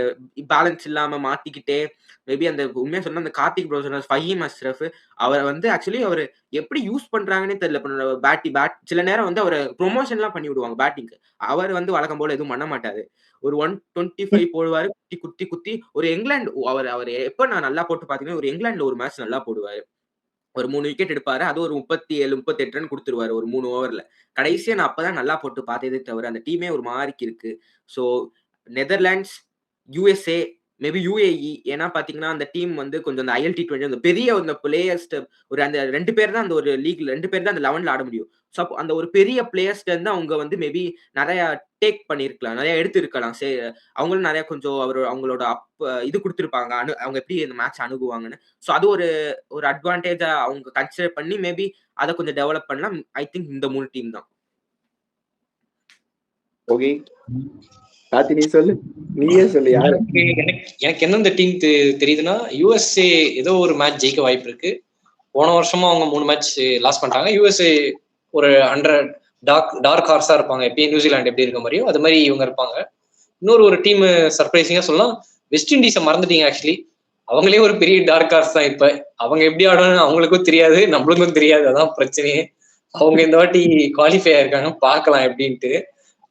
பேலன்ஸ் இல்லாம மாத்திக்கிட்டே மேபி அந்த உண்மையா சொன்ன அந்த கார்த்திக் ப்ரோ சொன்ன ஃபஹீம் அஷ்ரஃப் அவரை வந்து ஆக்சுவலி அவர் எப்படி யூஸ் பண்றாங்கன்னே தெரியல. பேட் சில நேரம் வந்து அவர் ப்ரொமோஷன் எல்லாம் பண்ணி விடுவாங்க பேட்டிங்க்கு. அவர் வந்து வழக்கம் போல எதுவும் பண்ண மாட்டாரு. ஒரு 125 போடுவாரு. குத்தி ஒரு இங்கிலாந்து அவர் எப்ப நான் நல்லா போட்டு பாத்தீங்கன்னா ஒரு இங்கிலாந்துல ஒரு மேட்ச் நல்லா போடுவாரு. ஒரு 3 விக்கெட் எடுப்பாரு. அது ஒரு 37, 38 ரன் கொடுத்துருவாரு ஒரு 3 ஓவர்ல. கடைசியா நான் அப்பதான் நல்லா போட்டு பார்த்ததே தவிர அந்த டீமே ஒரு மாதிரிக்கு இருக்கு. So Netherlands, USA, maybe UAE. ஏன்னா பாத்தீங்கன்னா அந்த டீம் வந்து கொஞ்சம் அந்த ILT20 அந்த பெரிய அந்த பிளேயர்ஸ் ஒரு அந்த 2 பேர் தான் அந்த ஒரு லீக்ல 2 பேர் தான் அந்த 11ல ஆட முடியும். ஸோ அந்த ஒரு பெரிய பிளேயர்ஸ்ல இருந்து அவங்க வந்து மேபி நிறைய டேக் பண்ணிருக்கலாம், நிறைய எடுத்திருக்கலாம். அவங்களும் நிறைய கொஞ்சம் அவங்களோட இது கொடுத்துருப்பாங்க. அவங்க எப்படி இந்த மேட்ச் அணுகுவாங்கன்னு. ஸோ அது ஒரு அட்வான்டேஜா அவங்க கன்சிடர் பண்ணி மேபி அதை கொஞ்சம் டெவலப் பண்ணலாம். ஐ திங்க் இந்த 3 டீம் தான். ஓகே, கார்த்தி நீ சொல்லு, நீயே சொல்லு. எனக்கு எந்தெந்த டீம் தெரியுதுன்னா யுஎஸ்ஏ ஏதோ ஒரு மேட்ச் ஜெயிக்க வாய்ப்பு இருக்கு. போன வருஷமா அவங்க 3 மேட்ச் லாஸ் பண்ணிட்டாங்க. யுஎஸ்ஏ ஒரு 100 டார்க் ஹார்ஸா இருப்பாங்க. எப்பயும் நியூசிலாந்து எப்படி இருக்க மாதிரியும் அது மாதிரி இவங்க இருப்பாங்க. இன்னொரு ஒரு டீம் சர்ப்ரைசிங்கா சொல்லலாம், வெஸ்ட் இண்டீஸை மறந்துட்டீங்க. ஆக்சுவலி அவங்களே ஒரு பெரிய டார்க் ஹார்ஸ் தான். இப்ப அவங்க எப்படி ஆடணும்னு அவங்களுக்கும் தெரியாது, நம்மளுக்கும் தெரியாது. அதான் பிரச்சனையே. அவங்க இந்த வாட்டி குவாலிஃபை ஆயிருக்காங்க, பார்க்கலாம் எப்படின்ட்டு.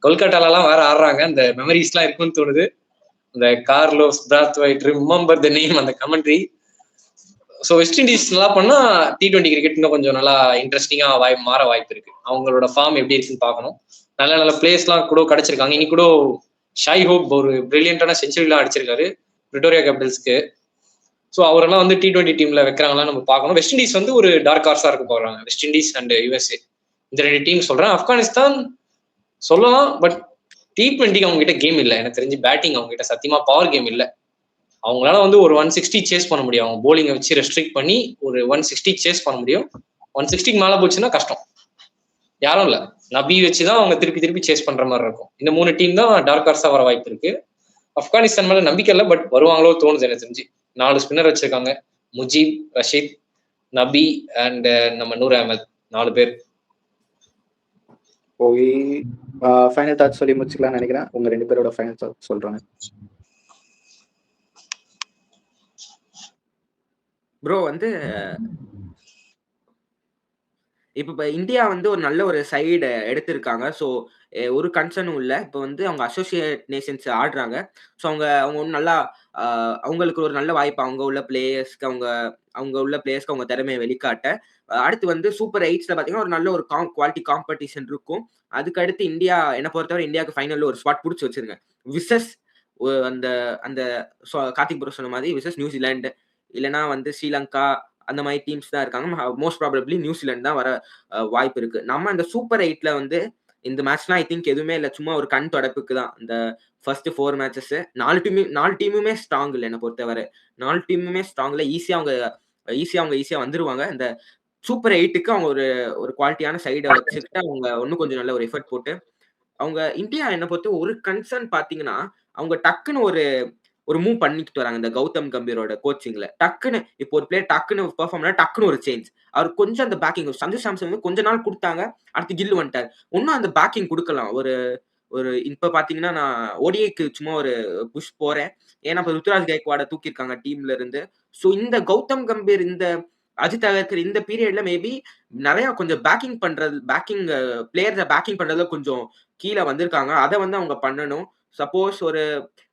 கொல்கட்டாலாம் வேற ஆடுறாங்க. அந்த மெமரிஸ் எல்லாம் இருக்குன்னு தோணுது. இந்த Carlos Brathwaite remember the name அந்த கமெண்ட்ரி. ஸோ வெஸ்ட் இண்டீஸ் நல்லா பண்ணா T20 கிரிக்கெட் இன்னும் கொஞ்சம் நல்லா இன்ட்ரெஸ்டிங்கா மாற வாய்ப்பு இருக்கு. அவங்களோட ஃபார்ம் எப்படி இருக்குன்னு பார்க்கணும். நல்ல நல்ல பிளேஸ்லாம் கூட கிடைச்சிருக்காங்க. இன்னைக்கு கூட ஷாய் ஹோப் ஒரு பிரில்லியண்டான செஞ்சுரிலாம் அடிச்சிருக்காரு பிரிட்டோரியா கேபிட்டல்ஸ்க்கு. ஸோ அவரெல்லாம் வந்து T20 டீம்ல வைக்கிறாங்களா நம்ம பார்க்கணும். வெஸ்ட் இண்டீஸ் வந்து ஒரு டார்க் ஹார்ஸா இருக்க போறாங்க. வெஸ்ட் இண்டீஸ் அண்ட் USA இந்த 2 டீம் சொல்றேன். ஆப்கானிஸ்தான் சொல்லலாம், பட் T20 அவங்க கிட்ட கேம் இல்லை. எனக்கு தெரிஞ்சு பேட்டிங் அவங்க கிட்ட சத்தியமா பவர் கேம் இல்லை. அவங்களால வந்து ஒரு 160 சேஸ் பண்ண முடியும். அவங்க போலிங்கை வச்சு ரெஸ்ட்ரிக்ட் பண்ணி ஒரு 160 சேஸ் பண்ண முடியும். 160க்கு மேல போச்சுன்னா கஷ்டம். யாரும் இல்லை, நபி வச்சுதான் அவங்க திருப்பி திருப்பி சேஸ் பண்ற மாதிரி இருக்கும். இந்த 3 டீம் தான் டார்க் ஹார்ஸா வர வாய்ப்பு இருக்கு. ஆப்கானிஸ்தான் மேல நம்பிக்கை இல்லை, பட் வருவாங்களோ தோணுது எனக்கு தெரிஞ்சு. 4 ஸ்பின்னர் வச்சிருக்காங்க, முஜீப், ரஷீத், நபி அண்ட் நம்ம நூர் அஹமத், 4 பேர். போய் ஃபைனல் தாட்ஸ் சொல்லி முடிச்சுக்கலாம்னு நினைக்கிறேன். உங்க 2 பேரோட ஃபைனல் தாட்ஸ் சொல்றாங்க. ப்ரோ வந்து இப்ப இந்தியா வந்து ஒரு நல்ல ஒரு சைடு எடுத்திருக்காங்க. ஸோ ஒரு கன்சர்னும் இல்லை. இப்போ வந்து அவங்க அசோசியேட் நேஷன்ஸ் ஆடுறாங்க. ஸோ அவங்க ஒன்றும் நல்லா அவங்களுக்கு ஒரு நல்ல வாய்ப்பு அவங்க உள்ள பிளேயர்ஸ்க்கு அவங்க திறமையை வெளிக்காட்ட. அடுத்து வந்து சூப்பர் 8ஸ்ல பார்த்தீங்கன்னா ஒரு நல்ல ஒரு குவாலிட்டி காம்படிஷன் இருக்கும். அதுக்கு அடுத்து இந்தியா என்னை பொறுத்தவரை இந்தியாவுக்கு ஃபைனலில் ஒரு ஸ்பாட் பிடிச்சி வச்சிருங்க. விசஸ் அந்த அந்த கார்த்திக் ப்ரோ சொன்ன மாதிரி விசஸ் நியூசிலாந்து, இல்லைன்னா வந்து ஸ்ரீலங்கா, அந்த மாதிரி டீம்ஸ் தான் இருக்காங்க. மோஸ்ட் ப்ராபப்ளி நியூசிலாந்து தான் வர வாய்ப்பு இருக்கு. நம்ம இந்த சூப்பர் 8ல வந்து இந்த மேட்ச்லாம் ஐ திங்க் எதுவுமே இல்லை, சும்மா ஒரு கண் தொடப்புக்கு தான். இந்த ஃபர்ஸ்ட் 4 மேட்சஸ் 4 டீமுமே ஸ்ட்ராங் இல்லை. என்னை பொறுத்தவரை 4 டீமுமே ஸ்ட்ராங் இல்லை. ஈஸியா வந்துருவாங்க. இந்த சூப்பர் 8க்கு அவங்க ஒரு குவாலிட்டியான சைடை வச்சுக்கிட்டு அவங்க இன்னும் கொஞ்சம் நல்ல ஒரு எஃபர்ட் போட்டு அவங்க இந்தியா என்னை பொறுத்த ஒரு கன்சர்ன் பார்த்தீங்கன்னா அவங்க டக்குன்னு ஒரு மூவ் பண்ணிக்கிட்டு வராங்க. இந்த கௌதம் கம்பீரோட கோச்சிங்ல டக்குன்னு இப்போ ஒரு பிளேயர் டக்குன்னு பெர்ஃபார்ம் பண்ணா டக்குன்னு ஒரு சேஞ்ச். அவர் கொஞ்சம் அந்த பேக்கிங் சஞ்சு சாம்சன் வந்து கொஞ்ச நாள் கொடுத்தாங்க, அடுத்து கில்லு வந்துட்டார். இன்னும் அந்த பேக்கிங் கொடுக்கலாம். ஒரு இப்ப பாத்தீங்கன்னா நான் ஓடிஐக்கு சும்மா ஒரு புஷ் போறேன். ஏன்னா இப்ப ருத்துராஜ் கைக்வாட தூக்கியிருக்காங்க டீம்ல இருந்து. ஸோ இந்த கௌதம் கம்பீர், இந்த அஜித் அகர்கர் இந்த பீரியட்ல மேபி நிறைய கொஞ்சம் பிளேயர்ஸை பேக்கிங் பண்றதுல கொஞ்சம் கீழே வந்திருக்காங்க. அதை வந்து அவங்க பண்ணணும். சப்போஸ்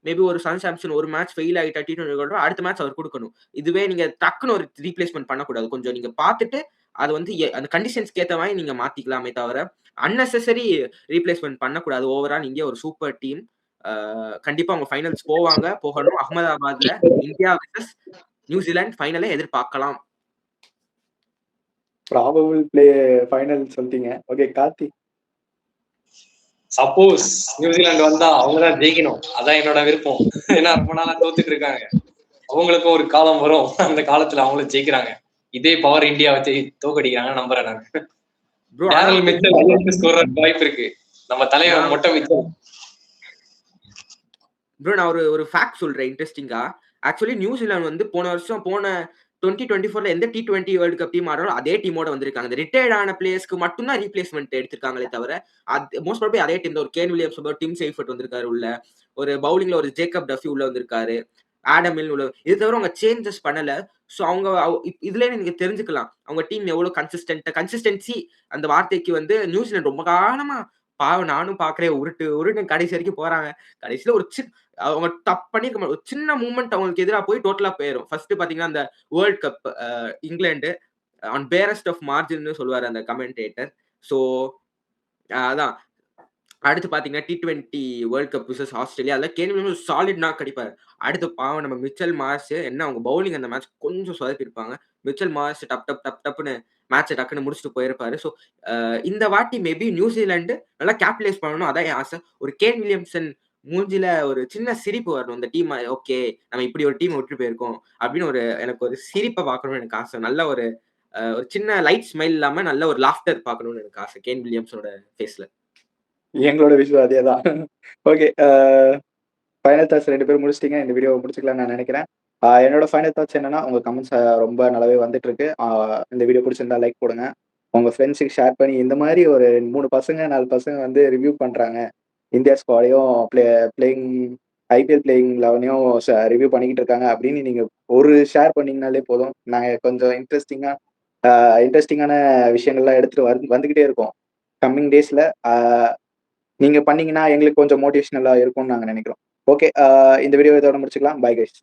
மேபி ஒரு சன் சாம்சன் ஒரு மேட்ச் ஃபெயில் ஆகிட்டா T20 அடுத்த மேட்ச் அவர் கொடுக்கணும். இதுவே நீங்க டக்குன்னு ஒரு ரீப்ளேஸ்மெண்ட் பண்ணக்கூடாது. கொஞ்சம் நீங்க பார்த்துட்டு அது வந்து அந்த கண்டிஷன்ஸ்க்கு ஏற்ற மாதிரி நீங்க மாத்திக்கலாமே தவிர அன்னெசரி ரீப்ளேஸ்மெண்ட் பண்ணக்கூடாது. ஓவரால் இந்தியா ஒரு சூப்பர் டீம். கண்டிப்பா அவங்க ஃபைனல்ஸ் போகணும். அகமதாபாத்ல இந்தியா வெர்சஸ் நியூசிலாந்து ஃபைனலை எதிர்பார்க்கலாம். ப்ராபபிள் பிளே ஃபைனல் சொல்லிட்டீங்க. ஓகே கார்த்தி. சப்போஸ் நியூசிலாந்து வந்தா அவங்கதான் ஜெயிக்கணும், அதான் என்னோட விருப்பம். ஏன்னா ரொம்ப நாளா தோத்துட்டு இருக்காங்க. அவங்களுக்கும் ஒரு காலம் வரும், அந்த காலத்துல அவங்களும் ஜெயிக்கிறாங்க. இதே பவர் இந்தியா வச்சு தோக்கடிக்கிறாங்க நம்புறேன் நான். டேரல் மிச்சல் ஸ்கோர் வாய்ப்பு இருக்கு. நம்ம தலைவர் மொட்டை மிச்சல். ப்ரோ நான் ஒரு ஃபேக்ட் சொல்றேன் இன்ட்ரெஸ்டிங்கா. ஆக்சுவலி நியூசிலாந்து வந்து போன 2024ல எந்த T20 வேர்ல்டு கப் டீம் ஆடுறோம் அதே டீமோட வந்திருக்காங்க. இந்த ரிட்டையர்ட் ஆன பிளேயர்ஸ்க்கு மட்டும் தான் ரீப்ளேஸ்மெண்ட் எடுத்திருக்காங்களே தவிர மோஸ்ட் ப்ராபபிலி அதே டீம் ஒரு கேன் வில்லியம்ஸ், டிம் சேஃபர்ட் வந்திருக்காரு உள்ள, ஒரு பவுலிங்ல ஒரு ஜேக்கப் டஃபி உள்ள வந்திருக்காரு, ஆடம் மில் உள்ள. இது தவிர அவங்க சேஞ்சஸ் பண்ணல. ஸோ அவங்க இதுல நீங்க தெரிஞ்சுக்கலாம் அவங்க டீம் எவ்வளவு கன்சிஸ்டன்சி. அந்த வார்த்தைக்கு வந்து நியூசிலாந்து ரொம்ப காலமா பாவம் நானும் பாக்குறேன் உருட்டு கடைசி வரைக்கும் போறாங்க. கடைசியில அவங்க டப் பண்ணிருக்க ஒரு சின்ன மூவ்மெண்ட் அவங்களுக்கு எதிராக போய் டோட்டலா போயிடும். ஃபர்ஸ்ட் பாத்தீங்கன்னா அந்த world cup England on barest of margin சொல்லுவாரு அந்த கமெண்டேட்டர். ஸோ அதான் அடுத்து பாத்தீங்கன்னா T20 world cup versus Australia, அதில் கேன் வில்லியம்ஸ் சாலிட் நாக் அடிப்பாரு. அடுத்து பாவம் நம்ம மிச்சல் மார்ஷ், என்ன அவங்க பவுலிங் அந்த மேட்ச் கொஞ்சம் சொதப்பிருப்பாங்க. மிச்சல் மார்ஷ் டப்னு மேட்சை டக்குன்னு முடிச்சுட்டு போயிருப்பாரு. ஸோ இந்த வாட்டி மேபி நியூசிலாந்து நல்லா கேபிடலைஸ் பண்ணணும், அதான் என் ஆசை. ஒரு கேன் வில்லியம்சன் மூஞ்சில ஒரு சின்ன சிரிப்பு வரணும். இந்த டீம் ஓகே நம்ம இப்படி ஒரு டீம் விட்டு போயிருக்கோம் அப்படின்னு எனக்கு ஒரு சிரிப்பை பார்க்கணும்னு எனக்கு ஆசை. நல்ல ஒரு சின்ன லைட் ஸ்மைல் இல்லாம நல்ல ஒரு லாஃப்டர் பார்க்கணும்னு எனக்கு ஆசை கேன் வில்லியம்ஸோட ஃபேஸ்ல. எங்களோட விஷயம் அதே தான். ஓகே, ஃபைனல் தாட்ஸ் 2 பேரும் முடிச்சிட்டீங்க. இந்த வீடியோ முடிச்சுக்கலாம் நான் நினைக்கிறேன். என்னோட ஃபைனல் தாட்ஸ் என்னன்னா, உங்க கமெண்ட்ஸ் ரொம்ப நல்லாவே வந்துட்டு இருக்கு. இந்த வீடியோ பிடிச்சிருந்தா லைக் போடுங்க, உங்க ஃப்ரெண்ட்ஸுக்கு ஷேர் பண்ணி. இந்த மாதிரி ஒரு 3 பசங்க 4 பசங்க வந்து ரிவ்யூ பண்றாங்க. இந்தியா ஸ்குவாடையும் பிளேயிங் ஐபிஎல் பிளேயிங் 11ஐயும் ரிவ்யூ பண்ணிக்கிட்டு இருக்காங்க அப்படின்னு நீங்க ஒரு ஷேர் பண்ணீங்கனாலே போதும். நாங்க கொஞ்சம் இன்ட்ரெஸ்டிங்கான விஷயங்கள்லாம் எடுத்துட்டு வந்துகிட்டே இருக்கோம் கம்மிங் டேஸ்ல. நீங்க பண்ணீங்கன்னா எங்களுக்கு கொஞ்சம் மோட்டிவேஷனலா இருக்கும்னு நாங்க நினைக்கிறோம். ஓகே. இந்த வீடியோ இதோட முடிச்சுக்கலாம். Bye guys.